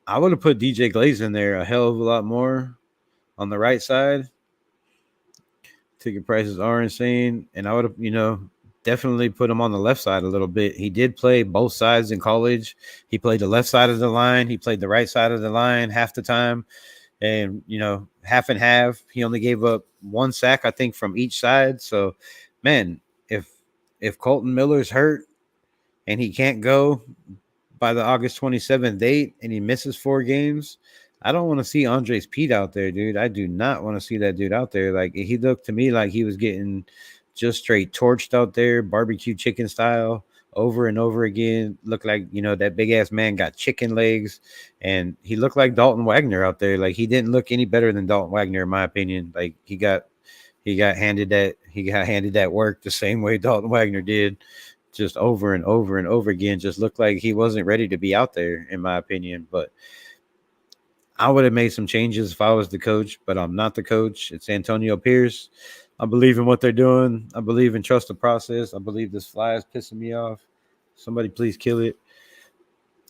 I would have put DJ Glaze in there a hell of a lot more on the right side. Ticket prices are insane. And I would have, definitely put him on the left side a little bit. He did play both sides in college. He played the left side of the line. He played the right side of the line half the time. And, half and half. He only gave up one sack, I think, from each side. So, man, if Colton Miller's hurt and he can't go by the August 27th date and he misses 4 games, I don't want to see Andres Pete out there, dude. I do not want to see that dude out there. Like, he looked to me like he was getting just straight torched out there, barbecue chicken style, over and over again. Looked like, that big ass man got chicken legs, and he looked like Dalton Wagner out there. Like, he didn't look any better than Dalton Wagner, in my opinion. Like, he got handed that work the same way Dalton Wagner did, just over and over and over again. Just looked like he wasn't ready to be out there, in my opinion. But I would have made some changes if I was the coach, but I'm not the coach. It's Antonio Pierce. I believe in what they're doing. I believe in trust the process. I believe this fly is pissing me off. Somebody please kill it.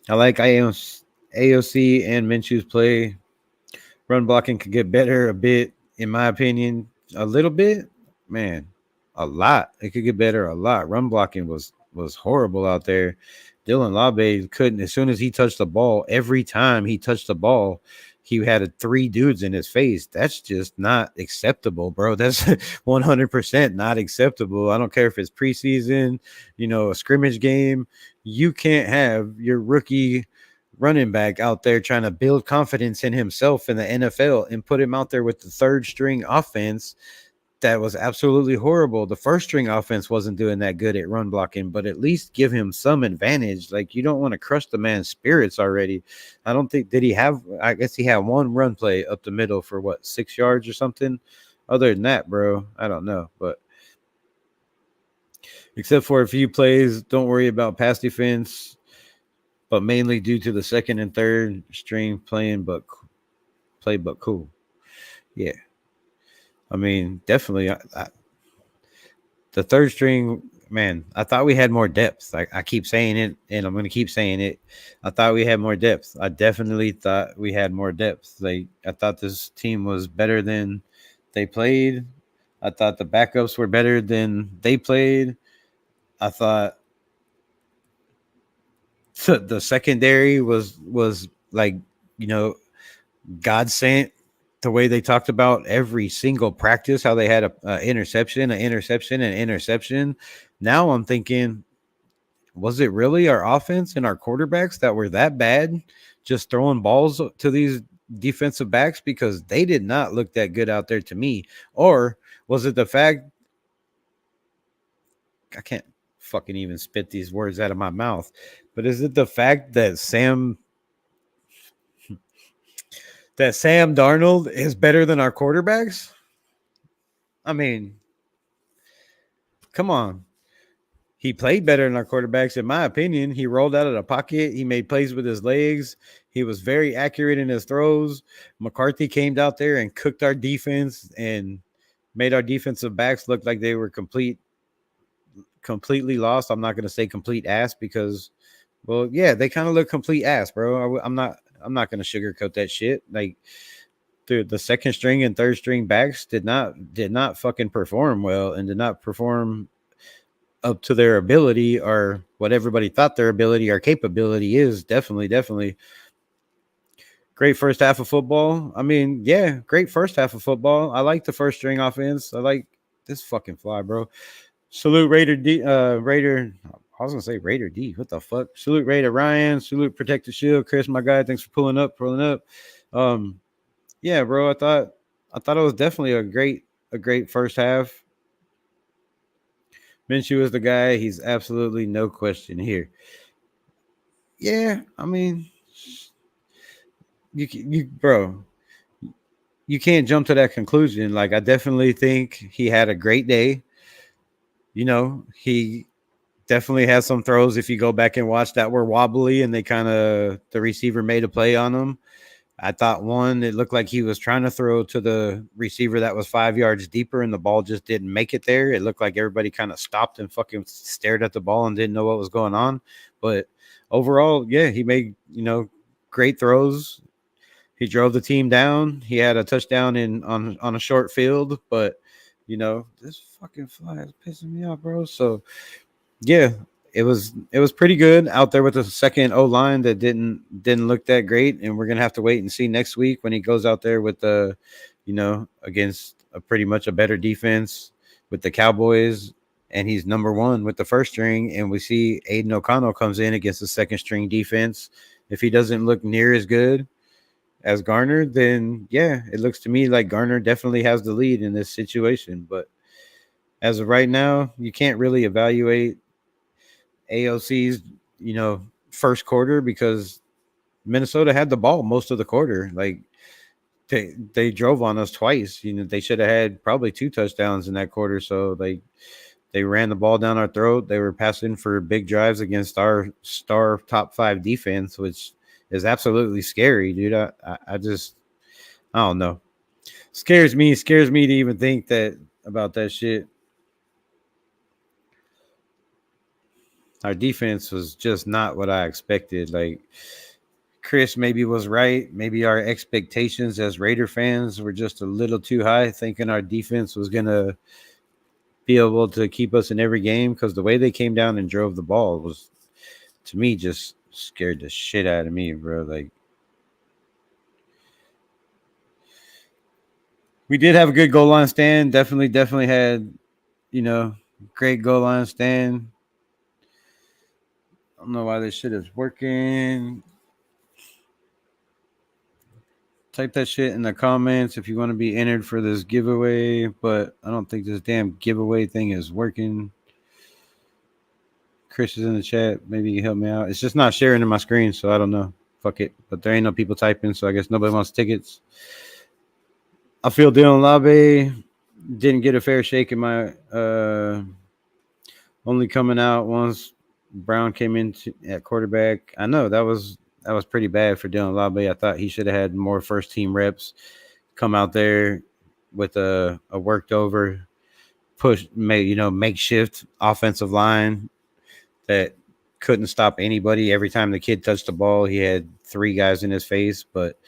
I like AOC and Minshew's play. Run blocking could get better a bit, in my opinion. A little bit, man, a lot. It could get better a lot. Run blocking was horrible out there. Dylan Labe couldn't. As soon as he touched the ball, every time he touched the ball, he had 3 dudes in his face. That's just not acceptable, bro. That's 100% not acceptable. I don't care if it's preseason, a scrimmage game. You can't have your rookie running back out there trying to build confidence in himself in the NFL and put him out there with the third string offense. That was absolutely horrible. The first string offense wasn't doing that good at run blocking, but at least give him some advantage. Like, you don't want to crush the man's spirits already. I don't think, I guess he had one run play up the middle for 6 yards or something. Other than that, bro, I don't know. But except for a few plays, don't worry about pass defense, but mainly due to the second and third string but cool. Yeah. I mean, definitely. The third string, man, I thought we had more depth. I keep saying it, and I'm going to keep saying it. I thought we had more depth. I definitely thought we had more depth. I thought this team was better than they played. I thought the backups were better than they played. I thought the secondary was like, God sent. The way they talked about every single practice, how they had a interception, an interception, an interception. Now I'm thinking, was it really our offense and our quarterbacks that were that bad, just throwing balls to these defensive backs? Because they did not look that good out there to me. Or was it the fact, I can't fucking even spit these words out of my mouth, but is it the fact that Sam Darnold is better than our quarterbacks? I mean, come on. He played better than our quarterbacks, in my opinion. He rolled out of the pocket. He made plays with his legs. He was very accurate in his throws. McCarthy came out there and cooked our defense and made our defensive backs look like they were completely lost. I'm not going to say complete ass because, well, yeah, they kind of look complete ass, bro. I'm not going to sugarcoat that shit. Like, dude, the second string and third string backs did not fucking perform well and did not perform up to their ability or what everybody thought their ability or capability is. Definitely great first half of football. I mean, yeah, great first half of football. I like the first string offense. I like this fucking fly, bro. Salute Raider D. Raider. I was gonna say Raider D. What the fuck? Salute Raider Ryan. Salute Protect the Shield. Chris, my guy. Thanks for pulling up. Yeah, bro. I thought it was definitely a great first half. Minshew is the guy. He's absolutely no question here. Yeah, I mean, bro, you can't jump to that conclusion. Like, I definitely think he had a great day. He definitely has some throws, if you go back and watch, that were wobbly and the receiver made a play on them. I thought one, it looked like he was trying to throw to the receiver that was 5 yards deeper and the ball just didn't make it there. It looked like everybody kind of stopped and fucking stared at the ball and didn't know what was going on. But overall, yeah, he made, great throws. He drove the team down. He had a touchdown on a short field, but this fucking fly is pissing me off, bro. So yeah, it was pretty good out there with the second O line that didn't look that great, and we're gonna have to wait and see next week when he goes out there with against a pretty much a better defense with the Cowboys, and he's number one with the first string, and we see Aiden O'Connell comes in against the second string defense. If he doesn't look near as good as Garner, then yeah, it looks to me like Garner definitely has the lead in this situation. But as of right now, you can't really evaluate AOC's, first quarter because Minnesota had the ball most of the quarter. Like they drove on us twice. They should have had probably 2 touchdowns in that quarter. So they ran the ball down our throat. They were passing for big drives against our star top 5 defense, which is absolutely scary, dude. I don't know. Scares me to even think that about that shit. Our defense was just not what I expected. Like, Chris maybe was right. Maybe our expectations as Raider fans were just a little too high, thinking our defense was going to be able to keep us in every game, because the way they came down and drove the ball was, to me, just scared the shit out of me, bro. Like, we did have a good goal line stand. Definitely had, great goal line stand. I don't know why this shit is working. Type that shit in the comments if you want to be entered for this giveaway, but I don't think this damn giveaway thing is working. Chris is in the chat. Maybe you can help me out. It's just not sharing in my screen, so I don't know. Fuck it. But there ain't no people typing, so I guess nobody wants tickets. I feel Dylan Labe didn't get a fair shake in my only coming out once Brown came in at quarterback. I know that was pretty bad for Dylan Labe. I thought he should have had more first team reps. Come out there with a worked over makeshift offensive line that couldn't stop anybody. Every time the kid touched the ball, he had 3 guys in his face. But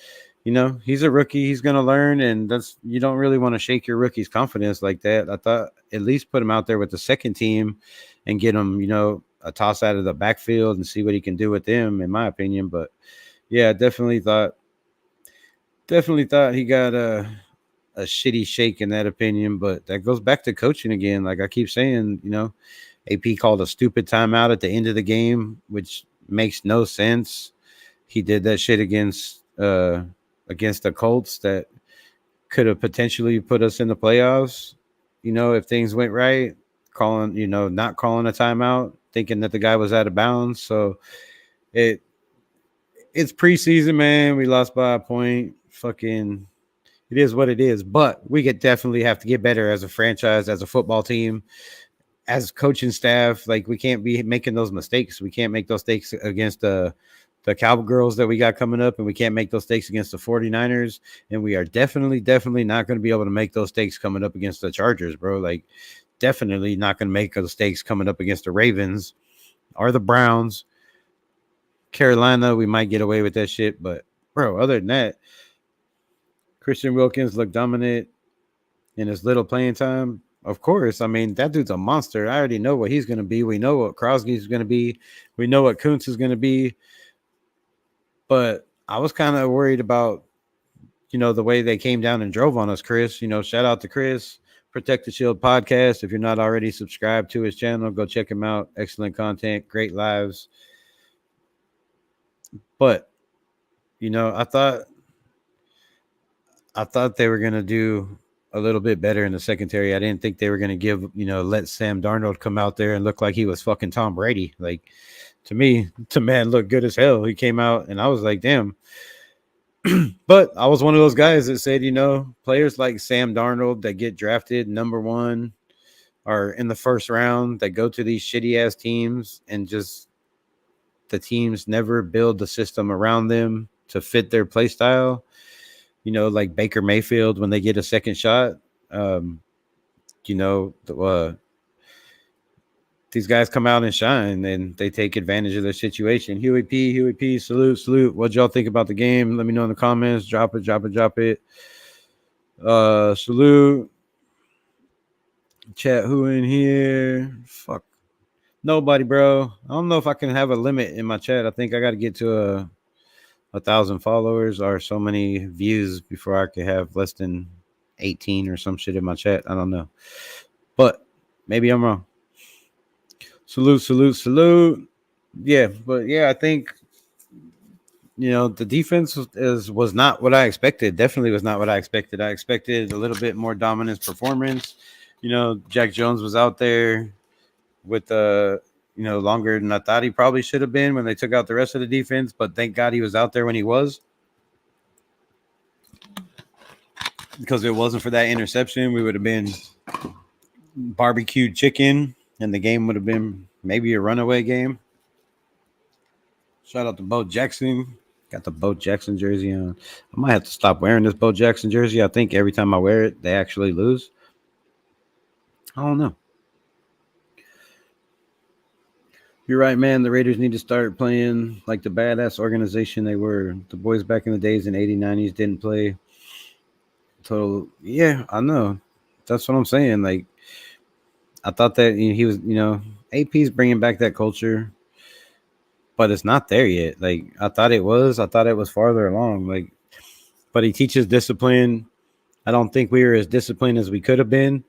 he's a rookie. He's going to learn, and you don't really want to shake your rookie's confidence like that. I thought at least put him out there with the second team and get him, a toss out of the backfield and see what he can do with them, in my opinion. But yeah, definitely thought he got a shitty shake in that opinion. But that goes back to coaching again. Like I keep saying, AP called a stupid timeout at the end of the game, which makes no sense. He did that shit against the Colts that could have potentially put us in the playoffs, if things went right. Not calling a timeout, thinking that the guy was out of bounds. So it's preseason, man. We lost by a point. Fucking, it is what it is. But we could definitely have to get better as a franchise, as a football team, as coaching staff. Like, we can't be making those mistakes. We can't make those mistakes against the Cowgirls that we got coming up, and we can't make those mistakes against the 49ers. And we are definitely not going to be able to make those mistakes coming up against the Chargers, bro. Like, definitely not going to make those mistakes coming up against the Ravens or the Browns. Carolina, we might get away with that shit. But, bro, other than that, Christian Wilkins looked dominant in his little playing time. Of course, I mean, that dude's a monster. I already know what he's going to be. We know what Crosby's going to be. We know what Kuntz is going to be. But I was kind of worried about, the way they came down and drove on us, Chris. Shout out to Chris, Protect the Shield podcast. If you're not already subscribed to his channel, go check him out. Excellent content, great lives. But, I thought they were going to do a little bit better in the secondary. I didn't think they were going to let Sam Darnold come out there and look like he was fucking Tom Brady. Like, to me, man looked good as hell. He came out and I was like, damn, But I was one of those guys that said, players like Sam Darnold that get drafted number one or in the first round that go to these shitty ass teams and just the teams never build the system around them to fit their play style. Like Baker Mayfield when they get a second shot. Um, you know, these guys come out and shine and they take advantage of their situation. Huey P, salute, salute. What y'all think about the game? Let me know in the comments. Drop it, drop it, drop it. Salute. Chat who in here? Fuck. Nobody, bro. I don't know if I can have a limit in my chat. I think I got to get to a 1,000 followers or so many views before I could have less than 18 or some shit in my chat. I don't know. But maybe I'm wrong. Salute, salute, salute. Yeah, but yeah, I think the defense was not what I expected. Definitely was not what I expected. I expected a little bit more dominant performance. Jack Jones was out there with longer than I thought he probably should have been when they took out the rest of the defense. But thank God he was out there when he was, because if it wasn't for that interception, we would have been barbecued chicken, and the game would have been maybe a runaway game. Shout out to Bo Jackson. Got the Bo Jackson jersey on. I might have to stop wearing this Bo Jackson jersey. I think every time I wear it, they actually lose. I don't know. You're right, man. The Raiders need to start playing like the badass organization they were. The boys back in the days in 80s, 90s didn't play. Total. Yeah, I know. That's what I'm saying. Like, I thought that he was, AP's bringing back that culture, but it's not there yet. Like, I thought it was. I thought it was farther along. Like, but he teaches discipline. I don't think we were as disciplined as we could have been.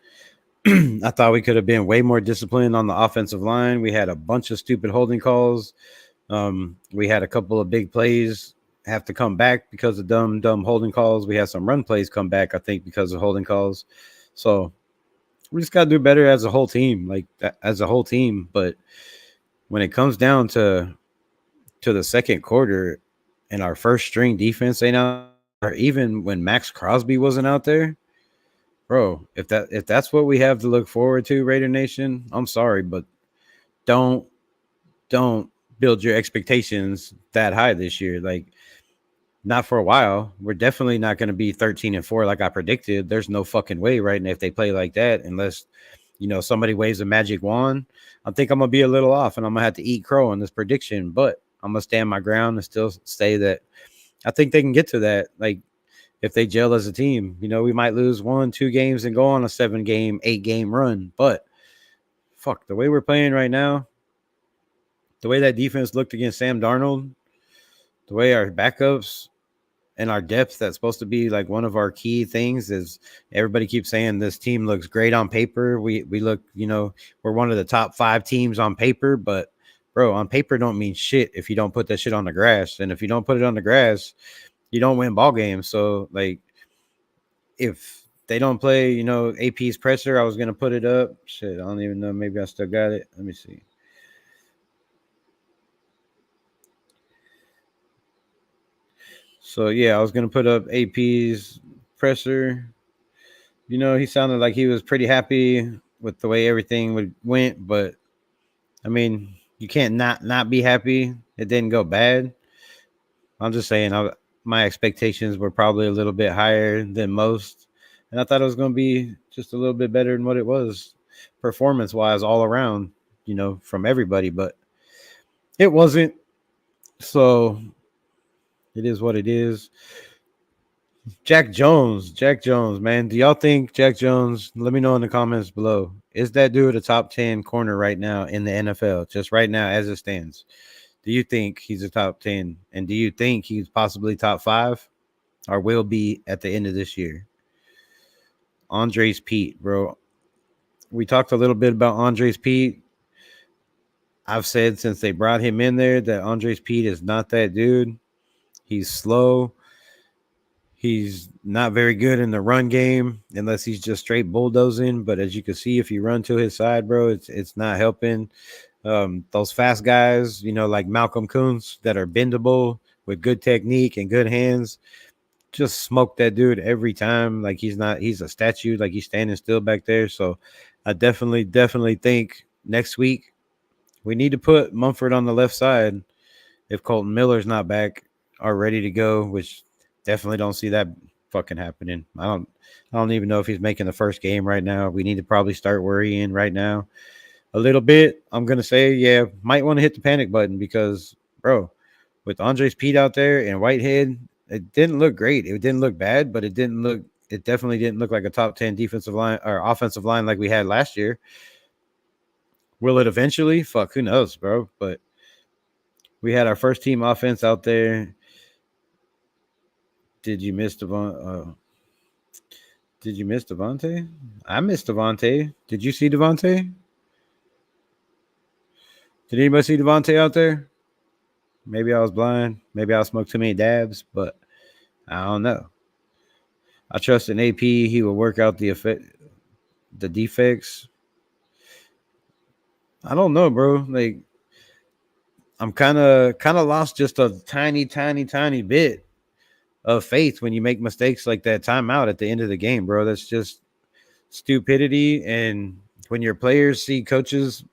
I thought we could have been way more disciplined on the offensive line. We had a bunch of stupid holding calls. We had a couple of big plays have to come back because of dumb holding calls. We had some run plays come back, I think, because of holding calls. So we just got to do better as a whole team, But when it comes down to the second quarter and our first string defense ain't out, or even when Max Crosby wasn't out there, bro, if that's what we have to look forward to, Raider Nation, I'm sorry, but don't build your expectations that high this year. Like, not for a while. We're definitely not going to be 13-4 like I predicted. There's no fucking way right now if they play like that, unless somebody waves a magic wand. I think I'm gonna be a little off, and I'm gonna have to eat crow on this prediction. But I'm gonna stand my ground and still say that I think they can get to that. Like, if they gel as a team, we might lose 1-2 games and go on a 7-game, 8-game run. But fuck, the way we're playing right now, the way that defense looked against Sam Darnold, the way our backups and our depth, that's supposed to be like one of our key things, is everybody keeps saying this team looks great on paper. We look, we're one of the top 5 teams on paper, but bro, on paper don't mean shit if you don't put that shit on the grass. And if you don't put it on the grass, you don't win ball games. So like, if they don't play, AP's presser, I was gonna put it up. Shit, I don't even know. Maybe I still got it. Let me see. So yeah, I was gonna put up AP's presser. He sounded like he was pretty happy with the way everything went, but I mean, you can't not be happy. It didn't go bad. I'm just saying, my expectations were probably a little bit higher than most, and I thought it was going to be just a little bit better than what it was, performance-wise, all around, from everybody. But it wasn't. So it is what it is. Jack Jones, man. Do y'all think Jack Jones? Let me know in the comments below. Is that dude a top 10 corner right now in the NFL? Just right now, as it stands. Do you think he's a top 10? And do you think he's possibly top 5 or will be at the end of this year? Andres Pete, bro. We talked a little bit about Andres Pete. I've said since they brought him in there that Andres Pete is not that dude. He's slow. He's not very good in the run game unless he's just straight bulldozing. But as you can see, if you run to his side, bro, it's not helping. Those fast guys, like Malcolm Kuntz that are bendable, with good technique and good hands. Just smoke that dude every time. Like he's a statue. Like he's standing still back there. So I definitely think next week we need to put Mumford on the left side if Colton Miller's not back or ready to go, which definitely don't see that fucking happening. I don't even know if he's making the first game right now. We need to probably start worrying right now a little bit. I'm gonna say, yeah, might want to hit the panic button because, bro, with Andres Pete out there and Whitehead, it didn't look great. It didn't look bad, but it didn't look. It definitely didn't look like a top 10 defensive line or offensive line like we had last year. Will it eventually? Fuck, who knows, bro? But we had our first team offense out there. Did you miss Devon? Did you miss Devontae? I missed Devontae. Did you see Devontae? Did anybody see Devontae out there? Maybe I was blind. Maybe I smoked too many dabs, but I don't know. I trust in AP. He will work out the defects. I don't know, bro. Like I'm kind of lost just a tiny bit of faith when you make mistakes like that timeout at the end of the game, bro. That's just stupidity. And when your players see coaches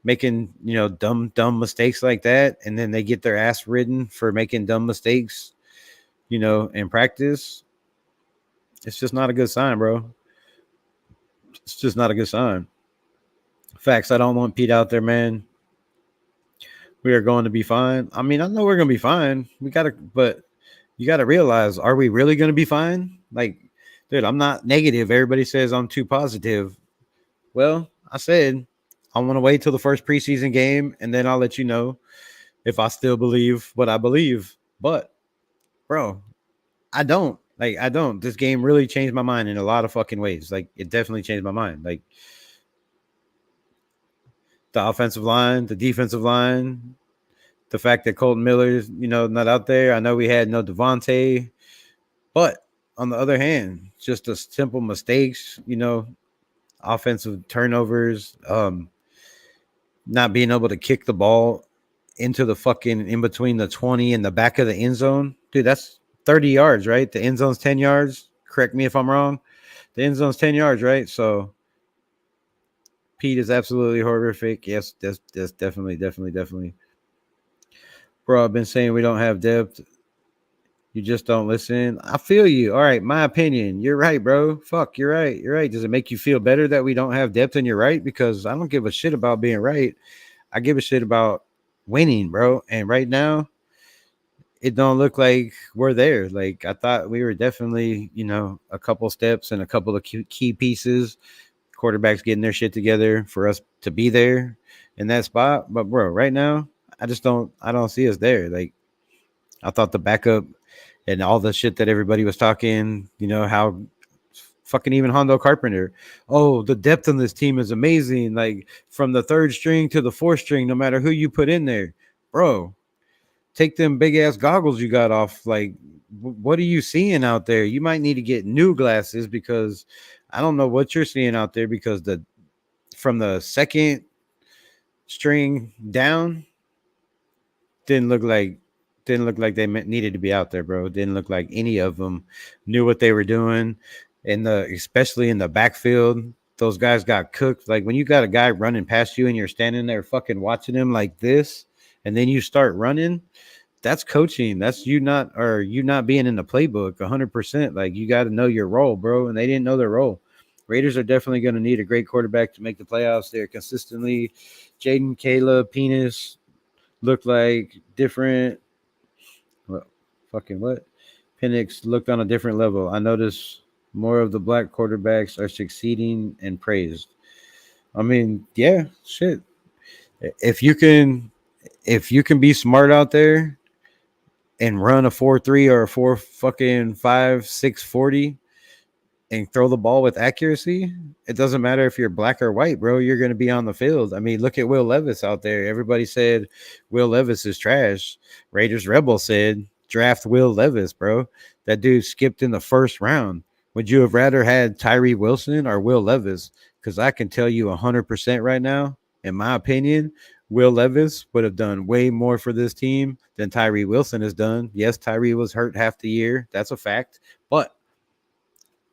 making, dumb mistakes like that, and then they get their ass ridden for making dumb mistakes, in practice, it's just not a good sign, bro. It's just not a good sign. Facts. I don't want Pete out there, man. We are going to be fine. I mean, I know we're going to be fine. But you got to realize, are we really going to be fine? Like, dude, I'm not negative. Everybody says I'm too positive. Well, I said I want to wait till the first preseason game, and then I'll let you know if I still believe what I believe. But, bro, I don't. Like, I don't. This game really changed my mind in a lot of fucking ways. Like, it definitely changed my mind. Like, the offensive line, the defensive line, the fact that Colton Miller's, not out there. I know we had no Devontae, but on the other hand, just the simple mistakes, offensive turnovers, not being able to kick the ball into the fucking in between the 20 and the back of the end zone. Dude, that's 30 yards, right? The end zone's 10 yards. Correct me if I'm wrong. The end zone's 10 yards, right? So Pete is absolutely horrific. Yes, that's definitely. Bro, I've been saying we don't have depth. You just don't listen. I feel you. All right, my opinion. You're right, bro. Fuck, you're right. You're right. Does it make you feel better that we don't have depth and you're right? Because I don't give a shit about being right. I give a shit about winning, bro. And right now, it don't look like we're there. Like I thought we were definitely, a couple steps and a couple of key pieces. Quarterbacks getting their shit together for us to be there in that spot. But bro, right now, I don't see us there. Like I thought the backup and all the shit that everybody was talking, how fucking even Hondo Carpenter. Oh, the depth on this team is amazing. Like from the third string to the fourth string, no matter who you put in there, bro, take them big ass goggles you got off. Like, what are you seeing out there? You might need to get new glasses because I don't know what you're seeing out there because from the second string down didn't look like they needed to be out there, bro. Didn't look like any of them knew what they were doing. Especially in the backfield, those guys got cooked. Like when you got a guy running past you and you're standing there fucking watching him like this, and then you start running, that's coaching. That's you not being in the playbook 100%. Like you got to know your role, bro. And they didn't know their role. Raiders are definitely going to need a great quarterback to make the playoffs. They're consistently Jaden, Caleb, Penis looked like different. What? Penix looked on a different level. I noticed more of the black quarterbacks are succeeding and praised. I mean, yeah, shit. If you can be smart out there and run a 4.3 or a 4.5 6.40 and throw the ball with accuracy, it doesn't matter if you're black or white, bro. You're going to be on the field. I mean, look at Will Levis out there. Everybody said Will Levis is trash. RaidersRebel said draft Will Levis, bro. That dude skipped in the first round. Would you have rather had Tyree Wilson or Will Levis? Because I can tell you 100% right now, in my opinion, Will Levis would have done way more for this team than Tyree Wilson has done. Yes, Tyree was hurt half the year. That's a fact. But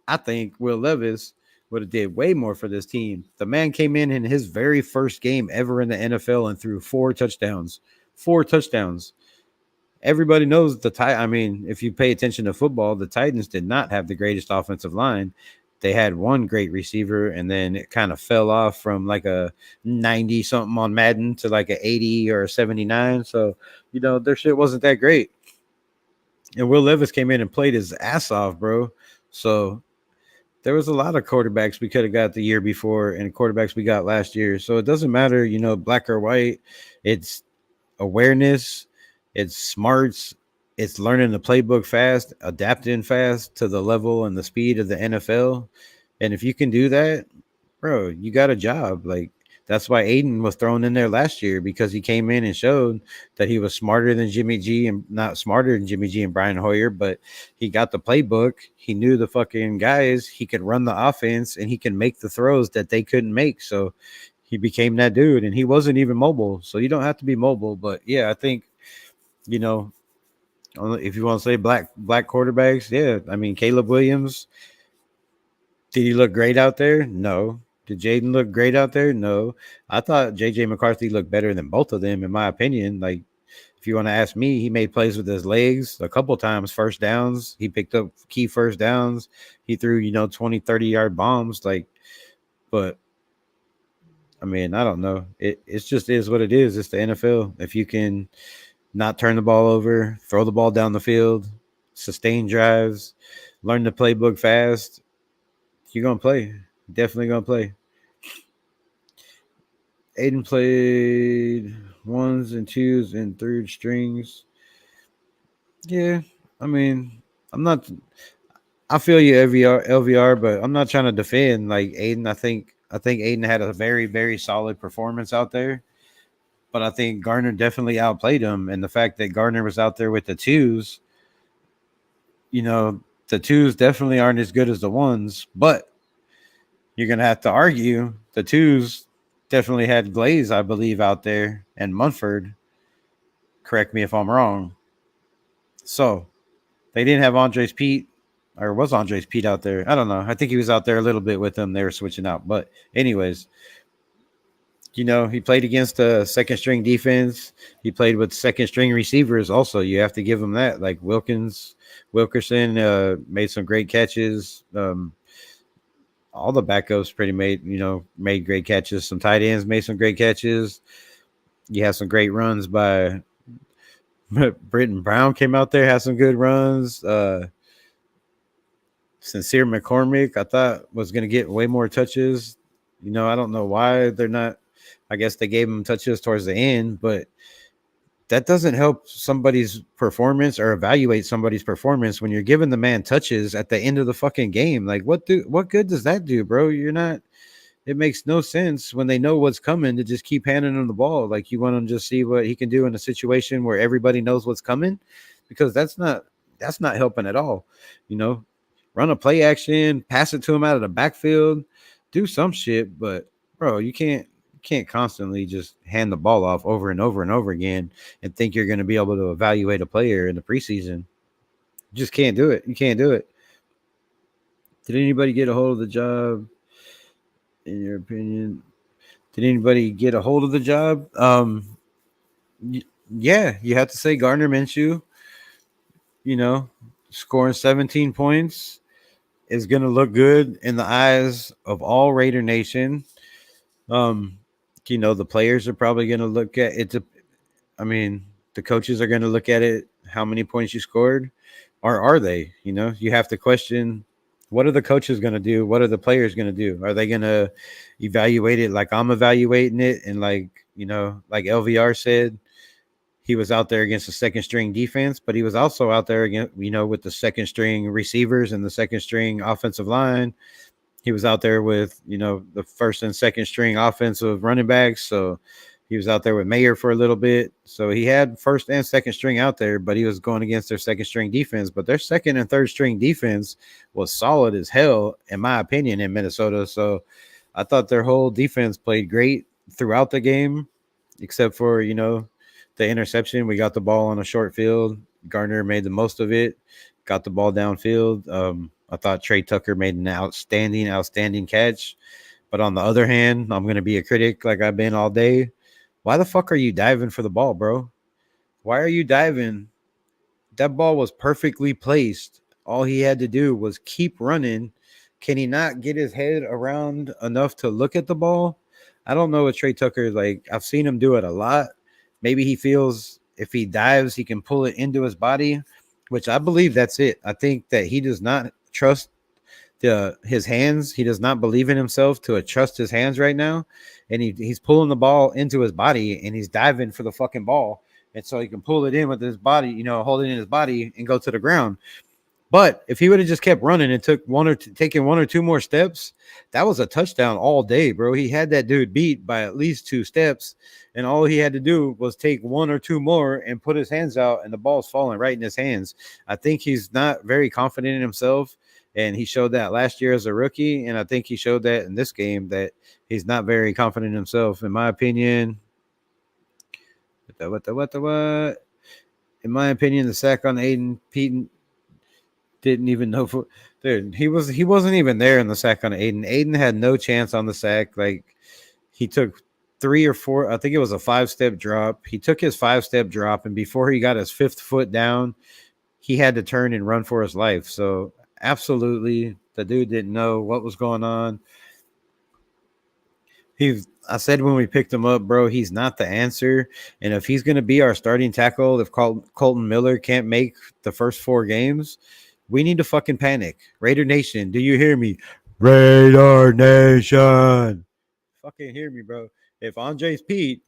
I think Will Levis would have did way more for this team. The man came in his very first game ever in the NFL and threw 4 touchdowns. 4 touchdowns. Everybody knows I mean, if you pay attention to football, the Titans did not have the greatest offensive line. They had one great receiver, and then it kind of fell off from like a 90 something on Madden to like a 80 or a 79. So, their shit wasn't that great. And Will Levis came in and played his ass off, bro. So there was a lot of quarterbacks we could have got the year before and quarterbacks we got last year. So it doesn't matter, black or white. It's awareness, it's smarts, it's learning the playbook fast, adapting fast to the level and the speed of the NFL. And if you can do that, bro, you got a job. Like, that's why Aiden was thrown in there last year, because he came in and showed that he was smarter than Jimmy G, and not smarter than Jimmy G and Brian Hoyer, but he got the playbook. He knew the fucking guys. He could run the offense and he can make the throws that they couldn't make. So he became that dude, and he wasn't even mobile. So you don't have to be mobile. But yeah, I think, if you want to say black quarterbacks, yeah, I mean, Caleb Williams, did he look great out there? No. Did Jaden look great out there? No. I thought JJ McCarthy looked better than both of them, in my opinion. Like, if you want to ask me, he made plays with his legs a couple times, first downs. He picked up key first downs. He threw, 20, 30-yard bombs. Like, but, I mean, I don't know. It's just is what it is. It's the NFL. If you can not turn the ball over, throw the ball down the field, sustain drives, learn the playbook fast, you're going to play. Definitely going to play. Aiden played 1s and 2s and 3rd strings. Yeah, I mean, I feel you, LVR, but I'm not trying to defend like Aiden. I think Aiden had a very, very solid performance out there, but I think Gardner definitely outplayed him. And the fact that Gardner was out there with the 2s, the 2s definitely aren't as good as the 1s, but you're going to have to argue the 2s definitely had Glaze, I believe, out there, and Munford. Correct me if I'm wrong. So they didn't have Andres Pete, or was Andres Pete out there? I don't know. I think he was out there a little bit with them. They were switching out. But anyways, he played against a second string defense. He played with second string receivers also. You have to give him that. Like Wilkerson made some great catches. All the backups made great catches. Some tight ends made some great catches. You have some great runs by Britton Brown came out there, had some good runs. Sincere McCormick, I thought, was going to get way more touches. I don't know why they're not. I guess they gave him touches towards the end, but that doesn't help somebody's performance or evaluate somebody's performance when you're giving the man touches at the end of the fucking game. Like, what good does that do, bro? It makes no sense when they know what's coming to just keep handing him the ball. Like, you want to just see what he can do in a situation where everybody knows what's coming, because that's not helping at all. Run a play action, pass it to him out of the backfield, do some shit. But bro, you can't constantly just hand the ball off over and over and over again and think you're going to be able to evaluate a player in the preseason. You just can't do it. You can't do it. Did anybody get a hold of the job? In your opinion, did anybody get a hold of the job? Yeah, you have to say Gardner Minshew, scoring 17 points is going to look good in the eyes of all Raider Nation. The players are probably going to look at it. The coaches are going to look at it, how many points you scored, or are they? You have to question, what are the coaches going to do? What are the players going to do? Are they going to evaluate it like I'm evaluating it? And like LVR said, he was out there against the second string defense, but he was also out there again, with the second string receivers and the second string offensive line. He was out there with, the first and second string offensive running backs. So he was out there with Mayer for a little bit. So he had first and second string out there, but he was going against their second string defense. But their second and third string defense was solid as hell, in my opinion, in Minnesota. So I thought their whole defense played great. throughout the game, except for, the interception. We got the ball on a short field. Gardner made the most of it, got the ball downfield. I thought Trey Tucker made an outstanding catch. But on the other hand, I'm going to be a critic like I've been all day. Why the fuck are you diving for the ball, bro? Why are you diving? That ball was perfectly placed. All he had to do was keep running. Can he not get his head around enough to look at the ball? I don't know what Trey Tucker is like. I've seen him do it a lot. Maybe he feels if he dives, he can pull it into his body, which I believe that's it. I think that he does not trust his hands. He does not believe in himself to trust his hands right now. And he's pulling the ball into his body and he's diving for the fucking ball. And so he can pull it in with his body, hold it in his body and go to the ground. But if he would have just kept running and took taken one or two more steps, that was a touchdown all day, bro. He had that dude beat by at least 2 steps, and all he had to do was take 1 or 2 more and put his hands out, and the ball's falling right in his hands. I think he's not very confident in himself, and he showed that last year as a rookie, and I think he showed that in this game that he's not very confident in himself, in my opinion. What? In my opinion, the sack on Aiden Pete didn't even know dude, he wasn't even there in the sack on Aiden. Aiden had no chance on the sack. Like, he took 3 or 4, I think it was a 5-step drop. He took his 5-step drop, and before he got his 5th foot down, he had to turn and run for his life. So absolutely, the dude didn't know what was going on. I said when we picked him up, bro, he's not the answer. And if he's going to be our starting tackle, if Colton Miller can't make the first 4 games, we need to fucking panic. Raider Nation, do you hear me? Raider Nation. Fucking hear me, bro. If Andres Pete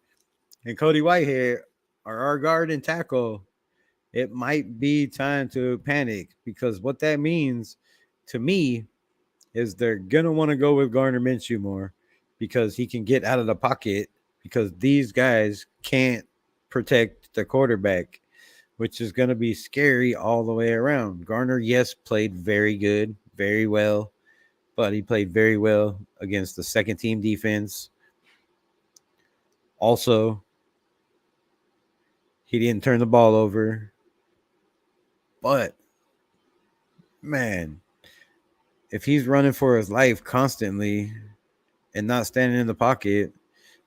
and Cody Whitehead are our guard and tackle, it might be time to panic, because what that means to me is they're going to want to go with Gardner Minshew more because he can get out of the pocket, because these guys can't protect the quarterback, which is going to be scary all the way around. Gardner, yes, played very good, very well, but he played very well against the second-team defense. Also, he didn't turn the ball over. But, man, if he's running for his life constantly and not standing in the pocket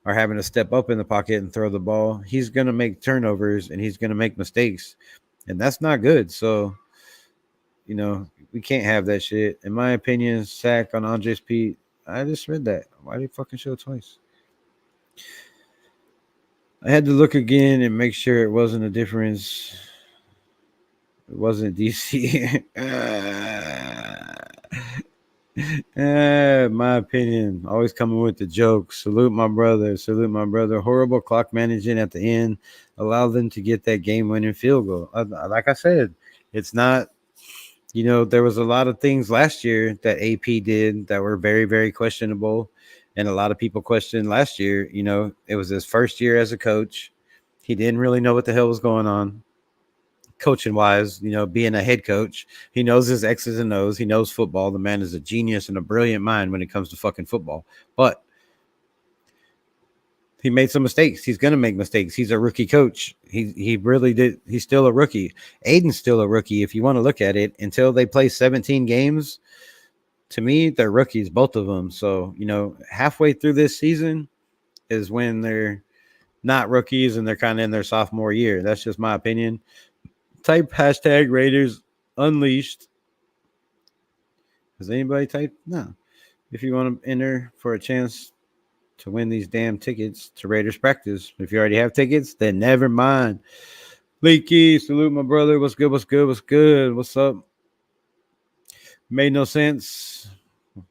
or having to step up in the pocket and throw the ball, he's going to make turnovers and he's going to make mistakes. And that's not good. So, we can't have that shit. In my opinion, sack on Andres Pete. I just read that. Why did he fucking show it twice? I had to look again and make sure it wasn't a difference. It wasn't DC. My opinion, always coming with the joke. Salute my brother. Horrible clock managing at the end allowed them to get that game-winning field goal. Like I said, it's not, there was a lot of things last year that AP did that were very, very questionable. And a lot of people questioned last year, it was his first year as a coach. He didn't really know what the hell was going on coaching wise, being a head coach. He knows his X's and O's. He knows football. The man is a genius and a brilliant mind when it comes to fucking football. But he made some mistakes. He's going to make mistakes. He's a rookie coach. He really did. He's still a rookie. Aiden's still a rookie if you want to look at it. Until they play 17 games, to me, they're rookies, both of them. So, halfway through this season is when they're not rookies and they're kind of in their sophomore year. That's just my opinion. Type hashtag Raiders Unleashed. Has anybody typed? No. If you want to enter for a chance to win these damn tickets to Raiders practice. If you already have tickets, then never mind. Leaky, salute my brother. What's good? What's up? Made no sense.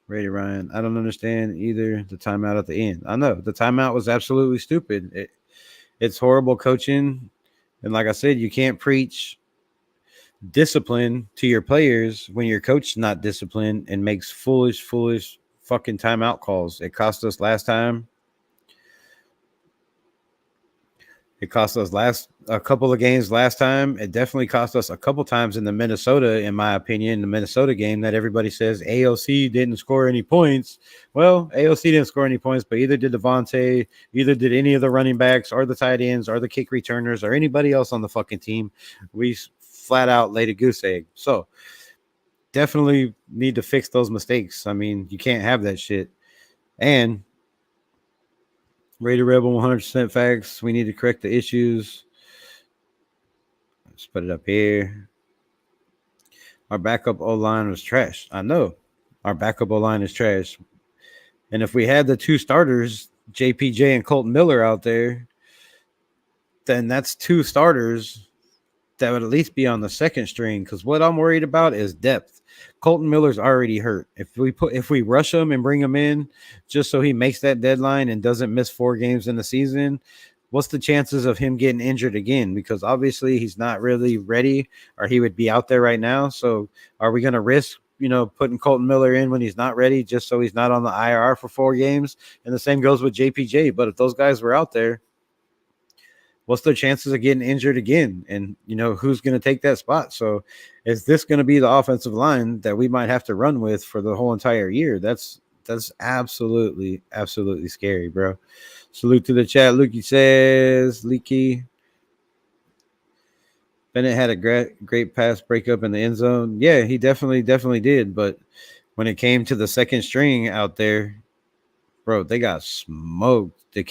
Raider Ryan. I don't understand either the timeout at the end. I know. The timeout was absolutely stupid. It's horrible coaching. And like I said, you can't preach discipline to your players when your coach's not disciplined and makes foolish fucking timeout calls. It cost us last time. It cost us a couple of games last time. It definitely cost us a couple times in the Minnesota, in my opinion, the Minnesota game that everybody says AOC didn't score any points. Well, AOC didn't score any points, but either did Devontae, either did any of the running backs or the tight ends or the kick returners or anybody else on the fucking team. We flat out laid a goose egg. So definitely need to fix those mistakes. I mean, you can't have that shit. And Raider Rebel 100% facts. We need to correct the issues. Let's put it up here. Our backup O line was trash. I know our backup O line is trash. And if we had the two starters, JPJ and Colton Miller, out there, then that's two starters that would at least be on the second string. Because what I'm worried about is depth. Colton Miller's already hurt. If we rush him and bring him in just so he makes that deadline and doesn't miss 4 games in the season, what's the chances of him getting injured again? Because obviously he's not really ready, or he would be out there right now. So are we going to risk, putting Colton Miller in when he's not ready just so he's not on the IR for 4 games? And the same goes with JPJ. But if those guys were out there, what's their chances of getting injured again? And, who's going to take that spot? So is this going to be the offensive line that we might have to run with for the whole entire year? That's absolutely, absolutely scary, bro. Salute to the chat. Lukey says, Leaky. Bennett had a great pass breakup in the end zone. Yeah, he definitely did. But when it came to the second string out there, bro, they got smoked. Not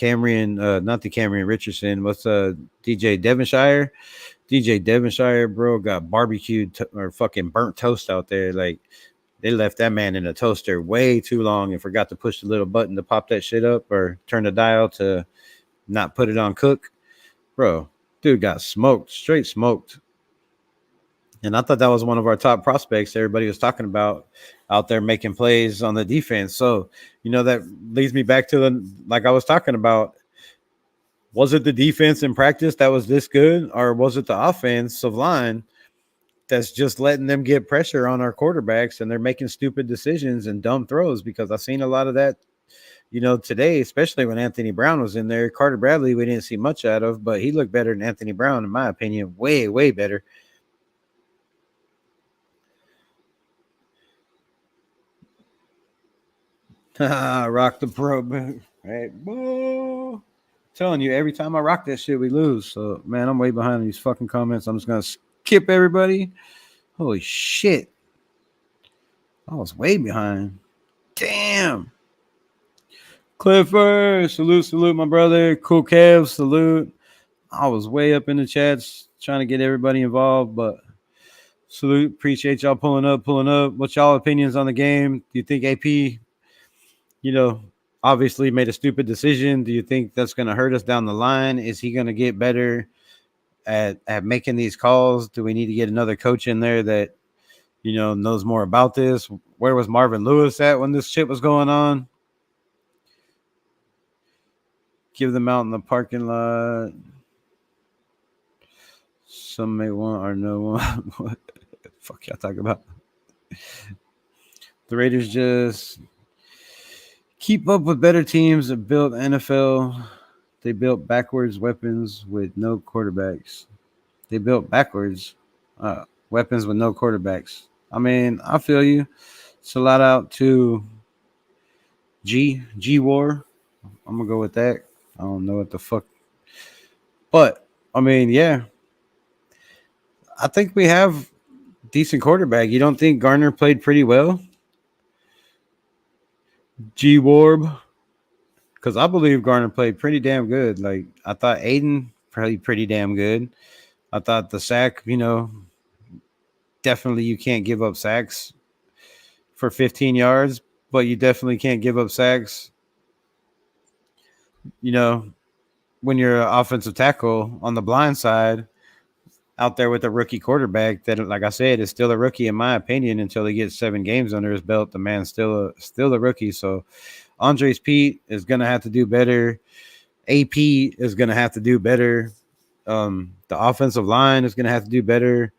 the Camryn Richardson. What's DJ Devonshire? DJ Devonshire, bro, got barbecued or fucking burnt toast out there. Like, they left that man in a toaster way too long and forgot to push the little button to pop that shit up or turn the dial to not put it on cook. Bro, dude got smoked, straight smoked. And I thought that was one of our top prospects everybody was talking about out there making plays on the defense. So, that leads me back to like I was talking about. Was it the defense in practice that was this good, or was it the offensive line that's just letting them get pressure on our quarterbacks and they're making stupid decisions and dumb throws? Because I've seen a lot of that, today, especially when Anthony Brown was in there. Carter Bradley, we didn't see much out of, but he looked better than Anthony Brown, in my opinion. Way, way better. Rock the pro, right? Whoa. Telling you, every time I rock that shit, we lose. So, man, I'm way behind these fucking comments. I'm just gonna skip everybody. Holy shit, I was way behind. Damn. Clifford, salute, my brother. Cool Kev, salute. I was way up in the chats trying to get everybody involved, but salute. Appreciate y'all pulling up. What's y'all opinions on the game? Do you think AP, obviously made a stupid decision? Do you think that's going to hurt us down the line? Is he going to get better at making these calls? Do we need to get another coach in there that, knows more about this? Where was Marvin Lewis at when this shit was going on? Give them out in the parking lot. Some may want or no one. What the fuck y'all talking about? The Raiders just keep up with better teams that built NFL. They built backwards weapons with no quarterbacks. They built backwards weapons with no quarterbacks. I mean, I feel you. So out to G War. I'm gonna go with that. I don't know what the fuck, but I mean, yeah. I think we have decent quarterback. You don't think Garner played pretty well? G Warb. Because I believe Garner played pretty damn good. Like, I thought Aiden played pretty damn good. I thought the sack, definitely you can't give up sacks for 15 yards, but you definitely can't give up sacks, when you're an offensive tackle on the blind side out there with a rookie quarterback that, like I said, is still a rookie in my opinion until he gets 7 games under his belt. The man's still a rookie. So Andres Pete is going to have to do better. AP is going to have to do better. The offensive line is going to have to do better.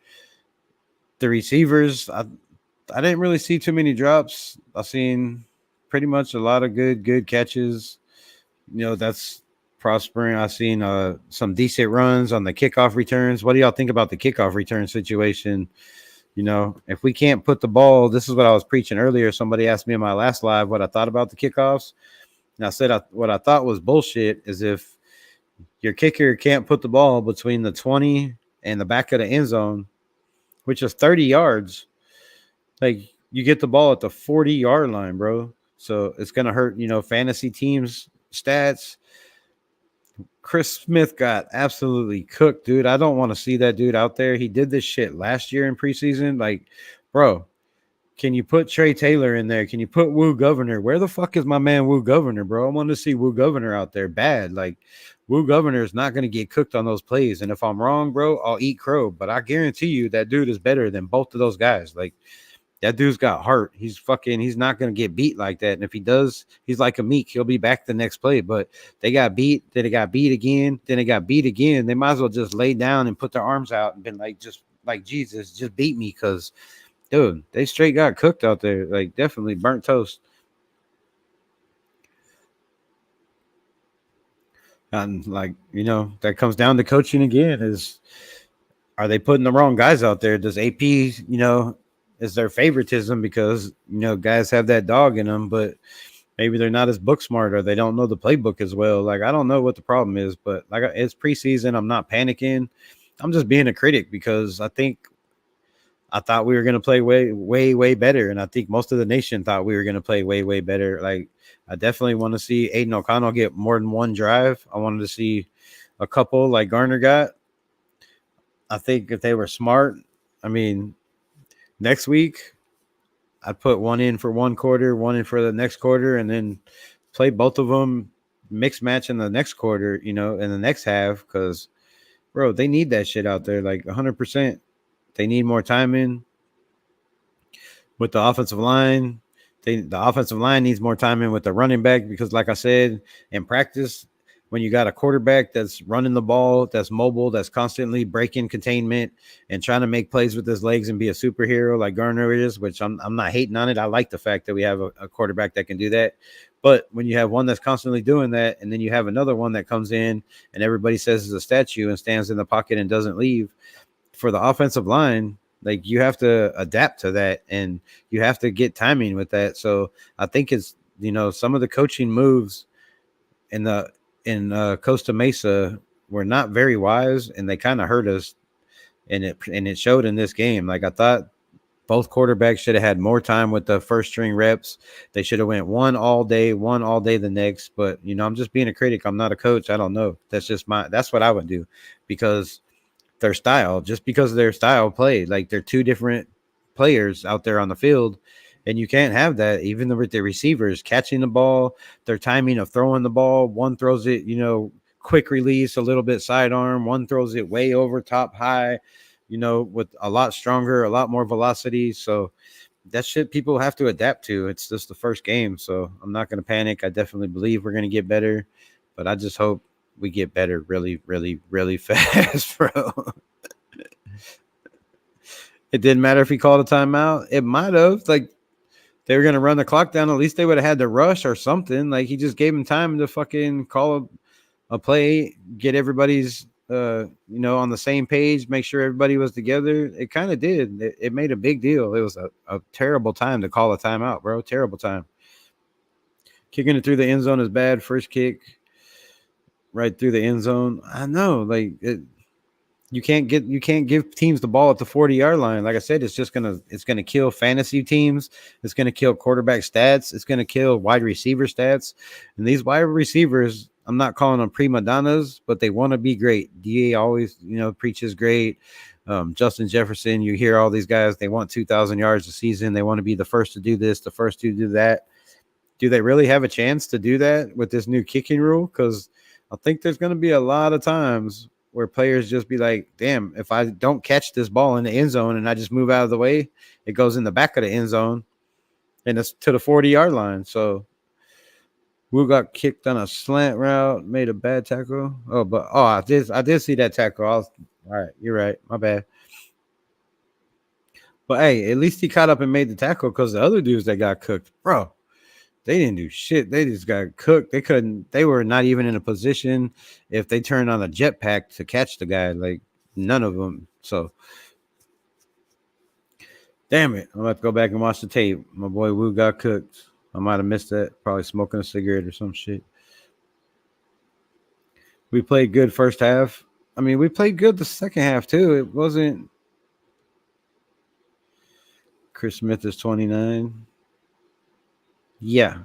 The receivers, I didn't really see too many drops. I've seen pretty much a lot of good catches. That's prospering. I've seen some decent runs on the kickoff returns. What do y'all think about the kickoff return situation? You know, if we can't put the ball, this is what I was preaching earlier. Somebody asked me in my last live what I thought about the kickoffs. And I said what I thought was bullshit is if your kicker can't put the ball between the 20 and the back of the end zone, which is 30 yards, like you get the ball at the 40-yard line, bro. So it's going to hurt, you know, fantasy teams' stats. Chris Smith got absolutely cooked, dude. I don't want to see that dude out there. He did this shit last year in preseason. Like, bro, can you put Trey Taylor in there? Can you put Woo Governor? Where the fuck is my man Woo Governor, bro? I want to see Woo Governor out there bad. Like, Woo Governor is not going to get cooked on those plays. And if I'm wrong, bro, I'll eat crow. But I guarantee you that dude is better than both of those guys. Like, that dude's got heart. He's not going to get beat like that. And if he does, he's like a Meek. He'll be back the next play. But they got beat. Then they got beat again. Then they got beat again. They might as well just lay down and put their arms out and been like, just like, Jesus, just beat me. Because, dude, they straight got cooked out there. Like, definitely burnt toast. And, like, you know, that comes down to coaching again is, are they putting the wrong guys out there? Does AP, you know, is their favoritism because, you know, guys have that dog in them, but maybe they're not as book smart or they don't know the playbook as well. Like, I don't know what the problem is, but like, it's preseason. I'm not panicking. I'm just being a critic because I thought we were going to play way better. And I think most of the nation thought we were going to play way better. Like, I definitely want to see Aiden O'Connell get more than one drive. I wanted to see a couple like Garner got. I think if they were smart, I mean, next week, I'd put one in for one quarter, one in for the next quarter, and then play both of them mixed match in the next quarter, you know, in the next half. Because, bro, they need that shit out there, like 100%. They need more timing with the offensive line. The offensive line needs more timing with the running back because, like I said, in practice, when you got a quarterback that's running the ball, that's mobile, that's constantly breaking containment and trying to make plays with his legs and be a superhero like Garner is, which I'm not hating on it. I like the fact that we have a quarterback that can do that. But when you have one that's constantly doing that, and then you have another one that comes in and everybody says is a statue and stands in the pocket and doesn't leave, for the offensive line, like, you have to adapt to that and you have to get timing with that. So I think it's, you know, some of the coaching moves in Costa Mesa were not very wise, and they kind of hurt us. And it showed in this game. Like, I thought both quarterbacks should have had more time with the first string reps. They should have went one all day the next. But, you know, I'm just being a critic. I'm not a coach. I don't know. That's what I would do, because their style, just because of their style play, like, they're two different players out there on the field. And you can't have that, even with the receivers catching the ball, their timing of throwing the ball. One throws it, you know, quick release, a little bit sidearm. One throws it way over top high, you know, with a lot stronger, a lot more velocity. So that shit people have to adapt to. It's just the first game. So I'm not going to panic. I definitely believe we're going to get better, but I just hope we get better really fast, bro. It didn't matter if he called a timeout. It might have. Like, they were going to run the clock down. At least they would have had to rush or something. Like, he just gave him time to fucking call a play, get everybody's, you know, on the same page, make sure everybody was together. It kind of did. It made a big deal. It was a terrible time to call a timeout, bro. Terrible time. Kicking it through the end zone is bad. First kick right through the end zone. I know, like, you can't give teams the ball at the 40-yard line. Like I said, it's gonna kill fantasy teams. It's gonna kill quarterback stats. It's gonna kill wide receiver stats. And these wide receivers, I'm not calling them prima donnas, but they want to be great. DA always, you know, preaches great. Justin Jefferson, you hear all these guys, they want 2,000 yards a season. They want to be the first to do this, the first to do that. Do they really have a chance to do that with this new kicking rule? Because I think there's going to be a lot of times where players just be like, damn, if I don't catch this ball in the end zone and I just move out of the way, it goes in the back of the end zone and it's to the 40-yard line. So Wu got kicked on a slant route, made a bad tackle. I did see that tackle. All right, you're right. My bad. But hey, at least he caught up and made the tackle, because the other dudes that got cooked, bro, They didn't do shit. They just got cooked. They couldn't. They were not even in a position if they turned on a jetpack to catch the guy. Like none of them. So, damn it. I'm about to go back and watch the tape. My boy Wu got cooked. I might have missed that. Probably smoking a cigarette or some shit. We played good first half. I mean, we played good the second half too. It wasn't. Chris Smith is 29. Yeah.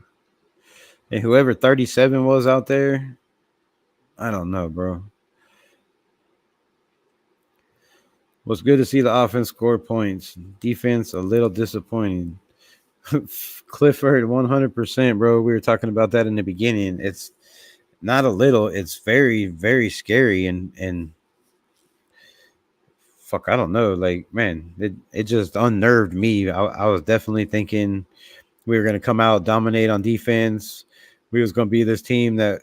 And whoever 37 was out there, I don't know, bro. Was good to see the offense score points. Defense a little disappointing. Clifford 100%, bro. We were talking about that in the beginning. It's not a little. It's very, very scary and fuck, I don't know. Like, man, it just unnerved me. I was definitely thinking we were going to come out, dominate on defense. We was going to be this team that,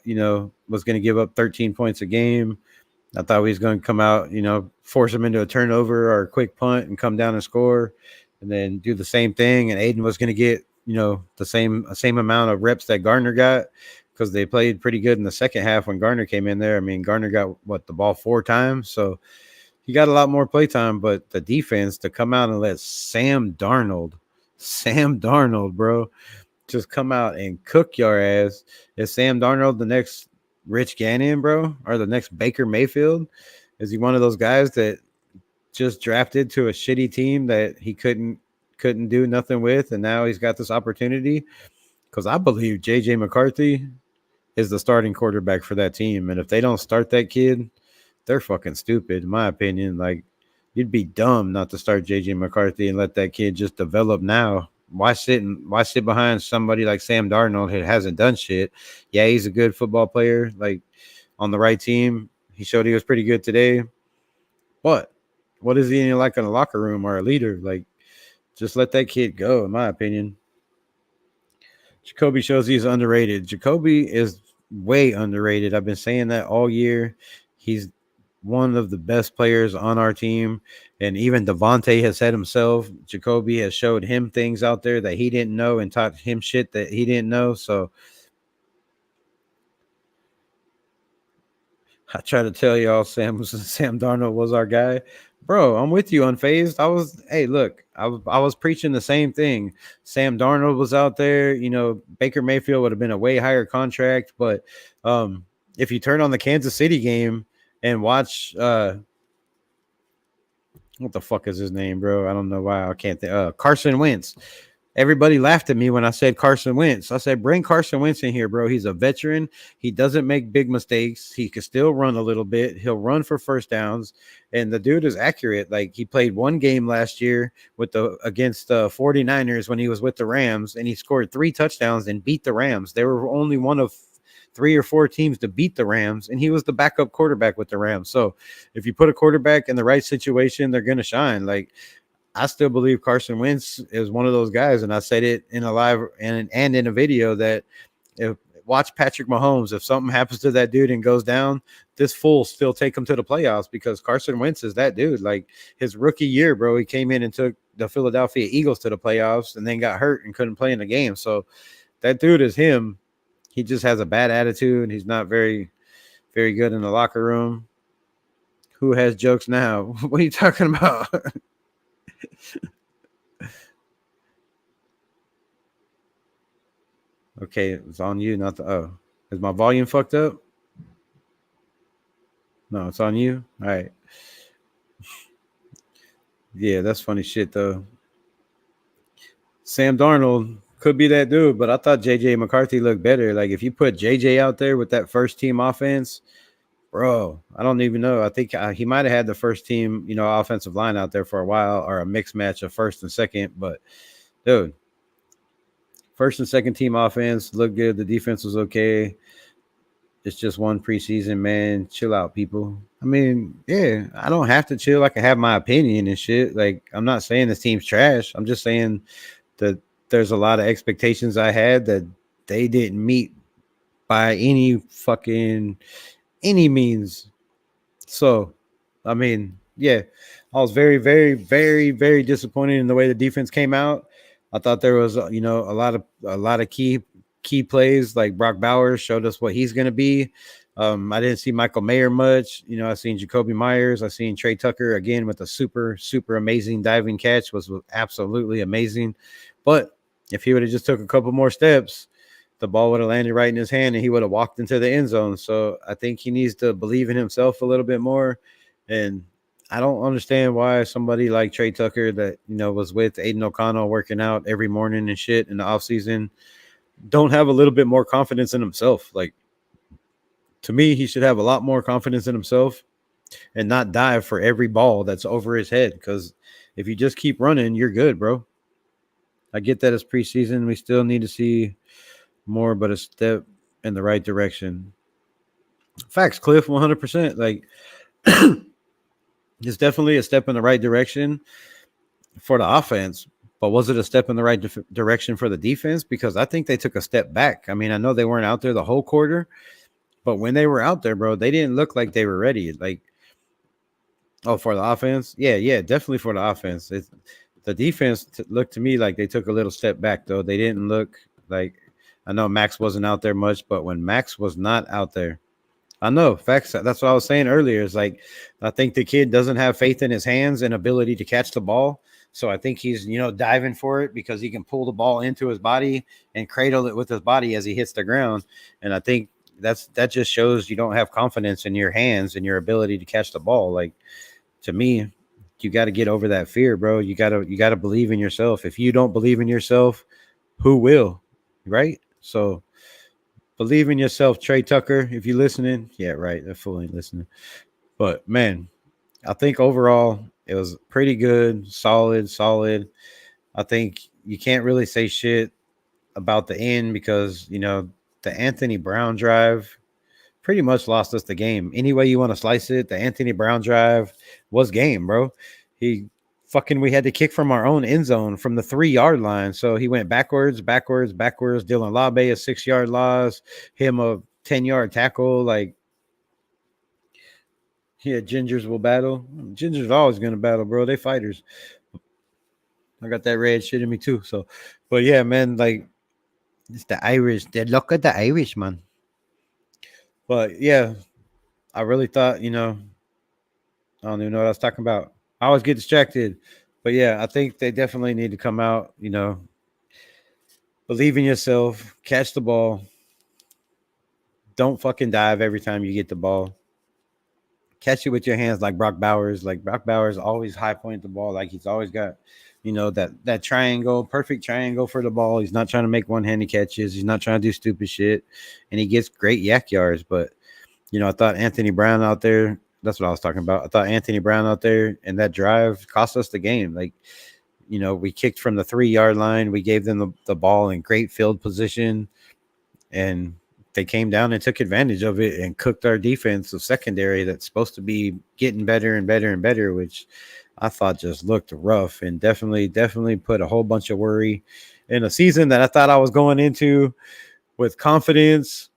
was going to give up 13 points a game. I thought we was going to come out, force them into a turnover or a quick punt and come down and score and then do the same thing. And Aiden was going to get, the same amount of reps that Gardner got because they played pretty good in the second half when Gardner came in there. I mean, Gardner got the ball 4 times. So he got a lot more play time, but the defense to come out and let Sam Darnold, bro, just come out and cook your ass. Is Sam Darnold the next Rich Gannon, bro, or the next Baker Mayfield? Is he one of those guys that just drafted to a shitty team that he couldn't do nothing with, and now he's got this opportunity? Because I believe JJ McCarthy is the starting quarterback for that team, and if they don't start that kid, they're fucking stupid, in my opinion. Like, you'd be dumb not to start JJ McCarthy and let that kid just develop now. Why sit behind somebody like Sam Darnold who hasn't done shit? Yeah, he's a good football player, like on the right team. He showed he was pretty good today. But what is he like in a locker room or a leader? Like, just let that kid go, in my opinion. Jacoby shows he's underrated. Jacoby is way underrated. I've been saying that all year. He's one of the best players on our team. And even Devontae has said himself, Jacoby has showed him things out there that he didn't know and taught him shit that he didn't know. So I try to tell y'all Sam Darnold was our guy. Bro, I'm with you, Unfazed. I was preaching the same thing. Sam Darnold was out there. Baker Mayfield would have been a way higher contract. But if you turn on the Kansas City game and watch what the fuck is his name, bro? I don't know why I can't think. Carson Wentz. Everybody laughed at me when I said Carson Wentz. I said, bring Carson Wentz in here, bro. He's a veteran. He doesn't make big mistakes. He can still run a little bit. He'll run for first downs. And the dude is accurate. Like, he played one game last year against the 49ers when he was with the Rams, and he scored 3 touchdowns and beat the Rams. They were only one of 3 or 4 teams to beat the Rams, and he was the backup quarterback with the Rams. So if you put a quarterback in the right situation, they're going to shine. Like, I still believe Carson Wentz is one of those guys, and I said it in a live and in a video that watch Patrick Mahomes. If something happens to that dude and goes down, this fool still take him to the playoffs because Carson Wentz is that dude. Like, his rookie year, bro, he came in and took the Philadelphia Eagles to the playoffs and then got hurt and couldn't play in the game. So that dude is him. He just has a bad attitude. He's not very, very good in the locker room. Who has jokes now? What are you talking about? Okay, it's on you, not the. Oh, is my volume fucked up? No, it's on you. All right. Yeah, that's funny shit though. Sam Darnold could be that dude, but I thought JJ McCarthy looked better. Like, if you put JJ out there with that first team offense, bro, I don't even know. I think he might have had the first team, offensive line out there for a while, or a mixed match of first and second. But dude, first and second team offense looked good. The defense was okay. It's just one preseason, man. Chill out, people. I mean, yeah, I don't have to chill. I can have my opinion and shit. Like, I'm not saying this team's trash. I'm just saying that there's a lot of expectations I had that they didn't meet by any means. So, I mean, yeah, I was very, very, very, very disappointed in the way the defense came out. I thought there was, a lot of key key plays like Brock Bowers showed us what he's going to be. I didn't see Michael Mayer much. I seen Jacoby Myers. I seen Trey Tucker again with a super, super amazing diving catch was absolutely amazing. But if he would have just took a couple more steps, the ball would have landed right in his hand and he would have walked into the end zone. So I think he needs to believe in himself a little bit more. And I don't understand why somebody like Trey Tucker that, was with Aiden O'Connell working out every morning and shit in the offseason don't have a little bit more confidence in himself. Like, to me, he should have a lot more confidence in himself and not dive for every ball that's over his head. Because if you just keep running, you're good, bro. I get that it's preseason. We still need to see more, but a step in the right direction. Facts, Cliff, 100%. Like, it's definitely a step in the right direction for the offense. But was it a step in the right direction for the defense? Because I think they took a step back. I mean, I know they weren't out there the whole quarter, but when they were out there, bro, they didn't look like they were ready. Like, for the offense? Yeah, definitely for the offense. The defense looked to me like they took a little step back, though. They didn't look like – I know Max wasn't out there much, but when Max was not out there, I know, facts. That's what I was saying earlier. It's like I think the kid doesn't have faith in his hands and ability to catch the ball. So I think he's, diving for it because he can pull the ball into his body and cradle it with his body as he hits the ground. And I think that just shows you don't have confidence in your hands and your ability to catch the ball. Like, to me, you got to get over that fear, bro. You got to believe in yourself. If you don't believe in yourself, who will? Right? So believe in yourself, Trey Tucker. If you're listening, yeah, right. They're fully listening. But man, I think overall it was pretty good, solid. I think you can't really say shit about the end because, the Anthony Brown drive pretty much lost us the game. Any way you want to slice it, the Anthony Brown drive was game, bro. We had to kick from our own end zone from the 3-yard line. So he went backwards. Dylan Labe, a 6-yard loss, him a 10-yard tackle. Like, Gingers will battle. Gingers always going to battle, bro. They fighters. I got that red shit in me too. So, but yeah, man, like, it's the Irish. They look at the Irish, man. But yeah, I really thought, I don't even know what I was talking about. I always get distracted. But yeah, I think they definitely need to come out, believe in yourself, catch the ball. Don't fucking dive every time you get the ball. Catch it with your hands like Brock Bowers. Like, Brock Bowers always high point the ball. Like, he's always got, that triangle, perfect triangle for the ball. He's not trying to make one-handed catches. He's not trying to do stupid shit. And he gets great yak yards. But, I thought Anthony Brown out there, that's what I was talking about. I thought Anthony Brown out there and that drive cost us the game. Like, we kicked from the 3-yard line. We gave them the ball in great field position. And they came down and took advantage of it and cooked our defensive secondary that's supposed to be getting better and better and better, which I thought just looked rough and definitely put a whole bunch of worry in a season that I thought I was going into with confidence,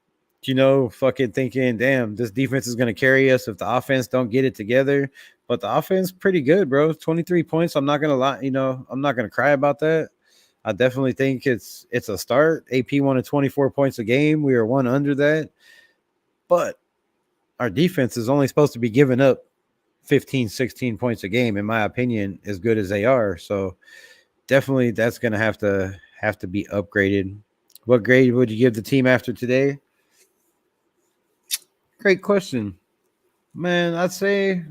fucking thinking, damn, this defense is going to carry us if the offense don't get it together. But the offense pretty good, bro. 23 points. I'm not going to lie. I'm not going to cry about that. I definitely think it's a start. AP wanted 24 points a game. We were one under that. But our defense is only supposed to be giving up 15, 16 points a game, in my opinion, as good as they are. So definitely that's going to have to be upgraded. What grade would you give the team after today? Great question. Man, I'd say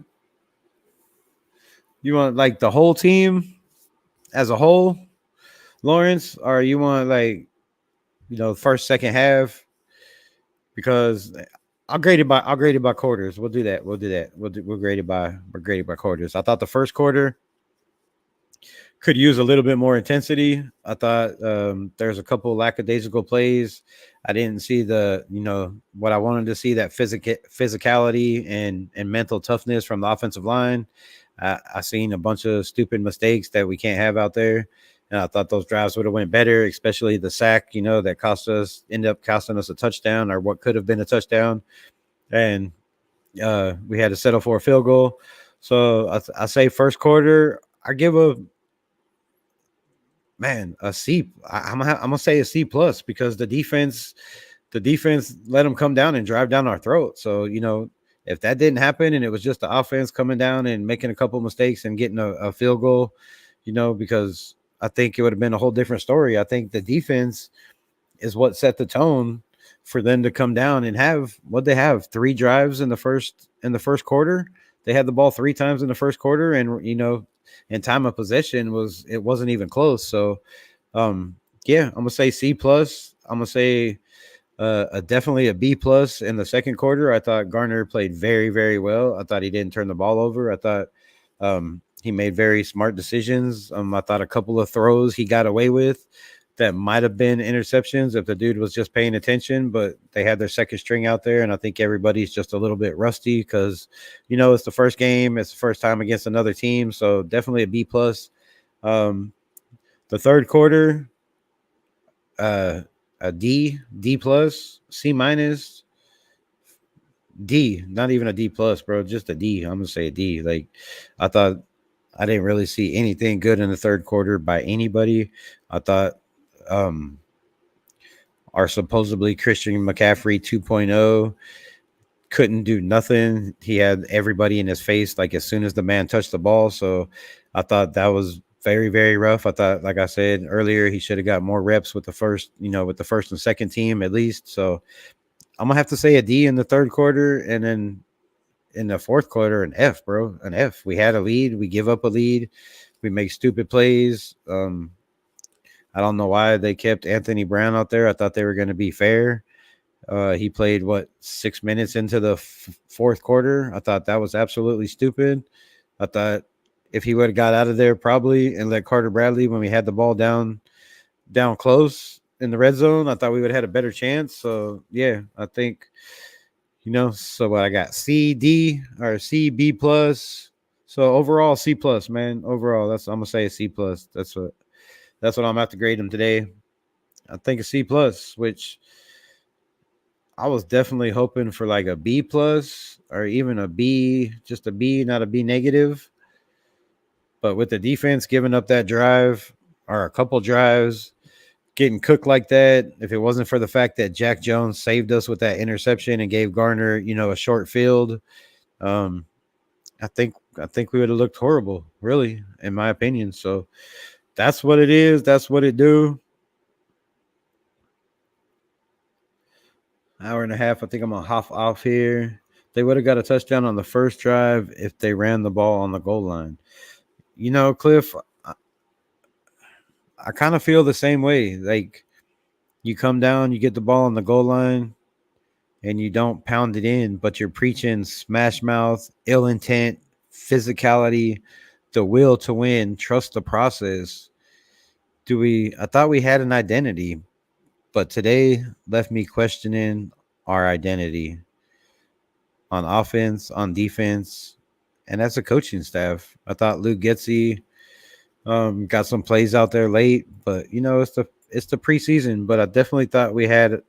you want like the whole team as a whole, Lawrence, or you want like, first, second half? Because I'll grade it by quarters. We'll do that. We'll grade it by quarters. I thought the first quarter could use a little bit more intensity. I thought there's a couple lackadaisical plays. I didn't see what I wanted to see, that physicality and mental toughness from the offensive line. I seen a bunch of stupid mistakes that we can't have out there. And I thought those drives would have went better, especially the sack, that ended up costing us a touchdown, or what could have been a touchdown. And we had to settle for a field goal. So I say first quarter, I give man, a C. I'm gonna say a C plus because the defense let them come down and drive down our throat. So if that didn't happen and it was just the offense coming down and making a couple mistakes and getting a field goal, because I think it would have been a whole different story. I think the defense is what set the tone for them to come down and have what they have 3 drives in the first quarter. They had the ball 3 times in the first quarter, and time of possession wasn't even close. So yeah, I'm gonna say C plus. I'm gonna say definitely a B plus in the second quarter. I thought Garner played very, very well. I thought he didn't turn the ball over. I thought he made very smart decisions. I thought a couple of throws he got away with that might have been interceptions if the dude was just paying attention, but they had their second string out there, and I think everybody's just a little bit rusty because it's the first game, it's the first time against another team, so definitely a B plus. The third quarter, a D plus, C minus, D. Not even a D plus, bro. Just a D. I'm gonna say a D. Like I thought, I didn't really see anything good in the third quarter by anybody. I thought our supposedly Christian McCaffrey 2.0 couldn't do nothing. He had everybody in his face like as soon as the man touched the ball. So I thought that was very, very rough. I thought, like I said earlier, he should have got more reps with the first and second team at least. So I'm gonna have to say a D in the third quarter, and then in the fourth quarter, an F, bro. An F. We had a lead, we give up a lead, we make stupid plays. I don't know why they kept Anthony Brown out there. I thought they were going to be fair. He played 6 minutes into the fourth quarter. I thought that was absolutely stupid. I thought if he would have got out of there probably and let Carter Bradley, when we had the ball down close in the red zone, I thought we would have had a better chance. So yeah, I think so what I got, C, D, or C, B plus. So overall C plus, man. Overall, I'm gonna say a C plus. That's what I'm gonna have to grade him today. I think a C plus, which I was definitely hoping for like a B plus or even a B, just a B, not a B negative. But with the defense giving up that drive or a couple drives, getting cooked like that, if it wasn't for the fact that Jack Jones saved us with that interception and gave Garner, a short field, I think we would have looked horrible, really, in my opinion. So that's what it is. That's what it do. Hour and a half. I think I'm gonna hop off here. They would have got a touchdown on the first drive if they ran the ball on the goal line. Cliff, I kind of feel the same way. Like you come down, you get the ball on the goal line, and you don't pound it in, but you're preaching smash mouth, ill intent, physicality, the will to win, trust the process. I thought we had an identity, but today left me questioning our identity on offense, on defense, and as a coaching staff. I thought Luke Getsy got some plays out there late, but it's the preseason. But I definitely thought we had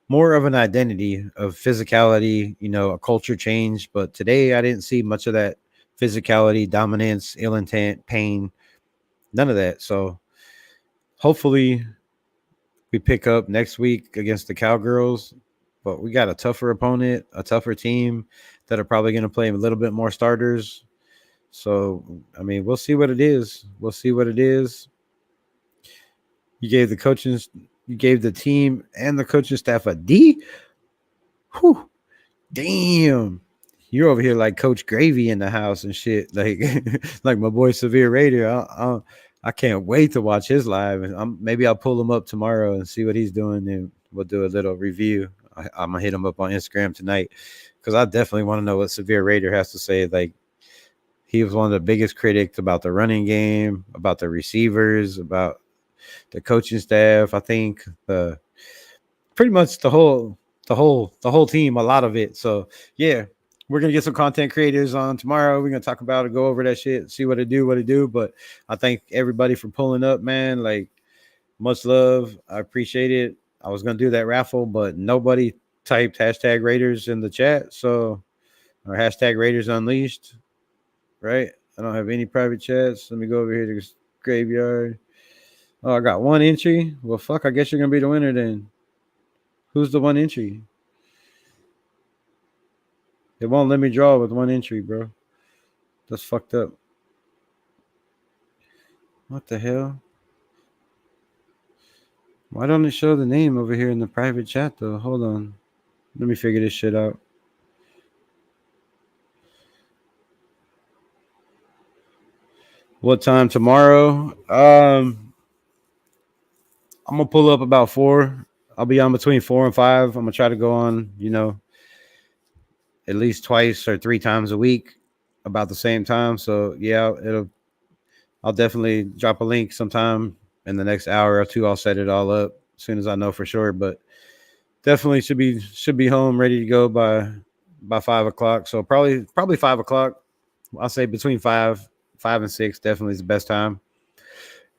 more of an identity of physicality, a culture change. But today I didn't see much of that physicality, dominance, ill intent, pain, none of that. So hopefully we pick up next week against the Cowgirls, but we got a tougher opponent, a tougher team that are probably going to play a little bit more starters. So, I mean, we'll see what it is. We'll see what it is. You gave the team and the coaching staff a D. Whew. Damn. You're over here like Coach Gravy in the house and shit. Like, like my boy Severe Raider. I can't wait to watch his live. And maybe I'll pull him up tomorrow and see what he's doing, and we'll do a little review. I'm gonna hit him up on Instagram tonight because I definitely want to know what Severe Raider has to say. Like, he was one of the biggest critics about the running game, about the receivers, about the coaching staff. I think pretty much the whole team, a lot of it. So yeah, we're gonna get some content creators on tomorrow. We're gonna talk about it, go over that shit, see what it do. But I thank everybody for pulling up, man. Like, much love. I appreciate it. I was gonna do that raffle, but nobody typed hashtag Raiders in the chat. So, or hashtag Raiders Unleashed. Right? I don't have any private chats. Let me go over here to this graveyard. Oh, I got one entry. Well, fuck. I guess you're gonna be the winner then. Who's the one entry? It won't let me draw with one entry, bro. That's fucked up. What the hell? Why don't it show the name over here in the private chat though? Hold on. Let me figure this shit out. What time tomorrow? I'm gonna pull up about 4. I'll be on between 4 and 5. I'm gonna try to go on, at least twice or 3 times a week about the same time. So yeah, I'll definitely drop a link sometime in the next hour or two. I'll set it all up as soon as I know for sure. But definitely should be home ready to go by 5 o'clock. So probably 5 o'clock. I'll say between 5 and 6 definitely is the best time.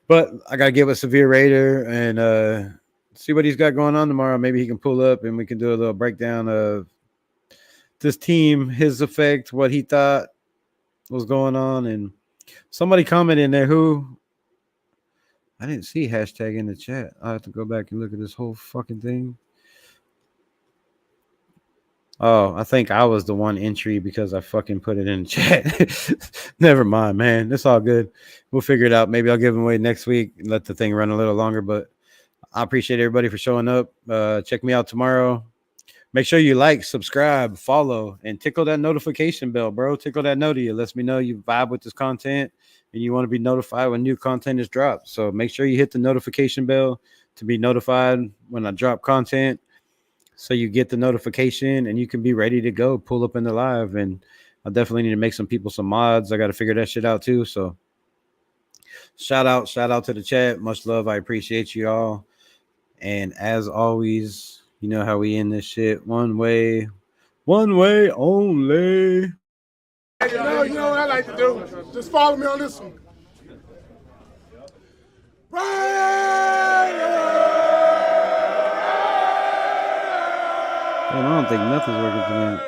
But I gotta get with Severe Raider and see what he's got going on tomorrow. Maybe he can pull up and we can do a little breakdown of this team, his effect, what he thought was going on. And somebody commented in there who I didn't see hashtag in the chat. I have to go back and look at this whole fucking thing. Oh, I think I was the one entry because I fucking put it in the chat. Never mind, man. It's all good. We'll figure it out. Maybe I'll give them away next week and let the thing run a little longer. But I appreciate everybody for showing up. Check me out tomorrow. Make sure you like, subscribe, follow, and tickle that notification bell, bro. Tickle that note. It lets me know you vibe with this content and you want to be notified when new content is dropped. So make sure you hit the notification bell to be notified when I drop content. So you get the notification and you can be ready to go, pull up in the live. And I definitely need to make some people some mods. I got to figure that shit out too. So shout out to the chat. Much love. I appreciate you all. And as always, you know how we end this shit. One way only. You know what I like to do? Just follow me on this one. Damn, I don't think nothing's working tonight.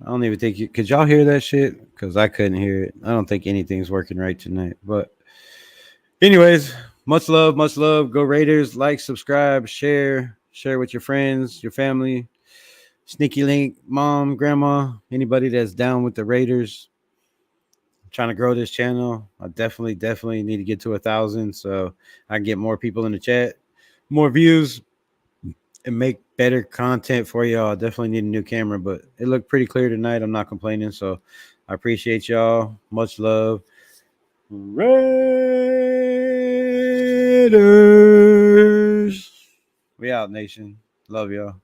I don't even think you could y'all hear that shit? Because I couldn't hear it. I don't think anything's working right tonight. But anyways, much love. Go Raiders. Like, subscribe, share with your friends, your family, Sneaky Link, mom, grandma, anybody that's down with the Raiders. I'm trying to grow this channel. I definitely need to get to 1,000 so I can get more people in the chat, more views, and make better content for y'all. I definitely need a new camera, but it looked pretty clear tonight. I'm not complaining. So I appreciate y'all. Much love. Raiders. We out, nation. Love y'all.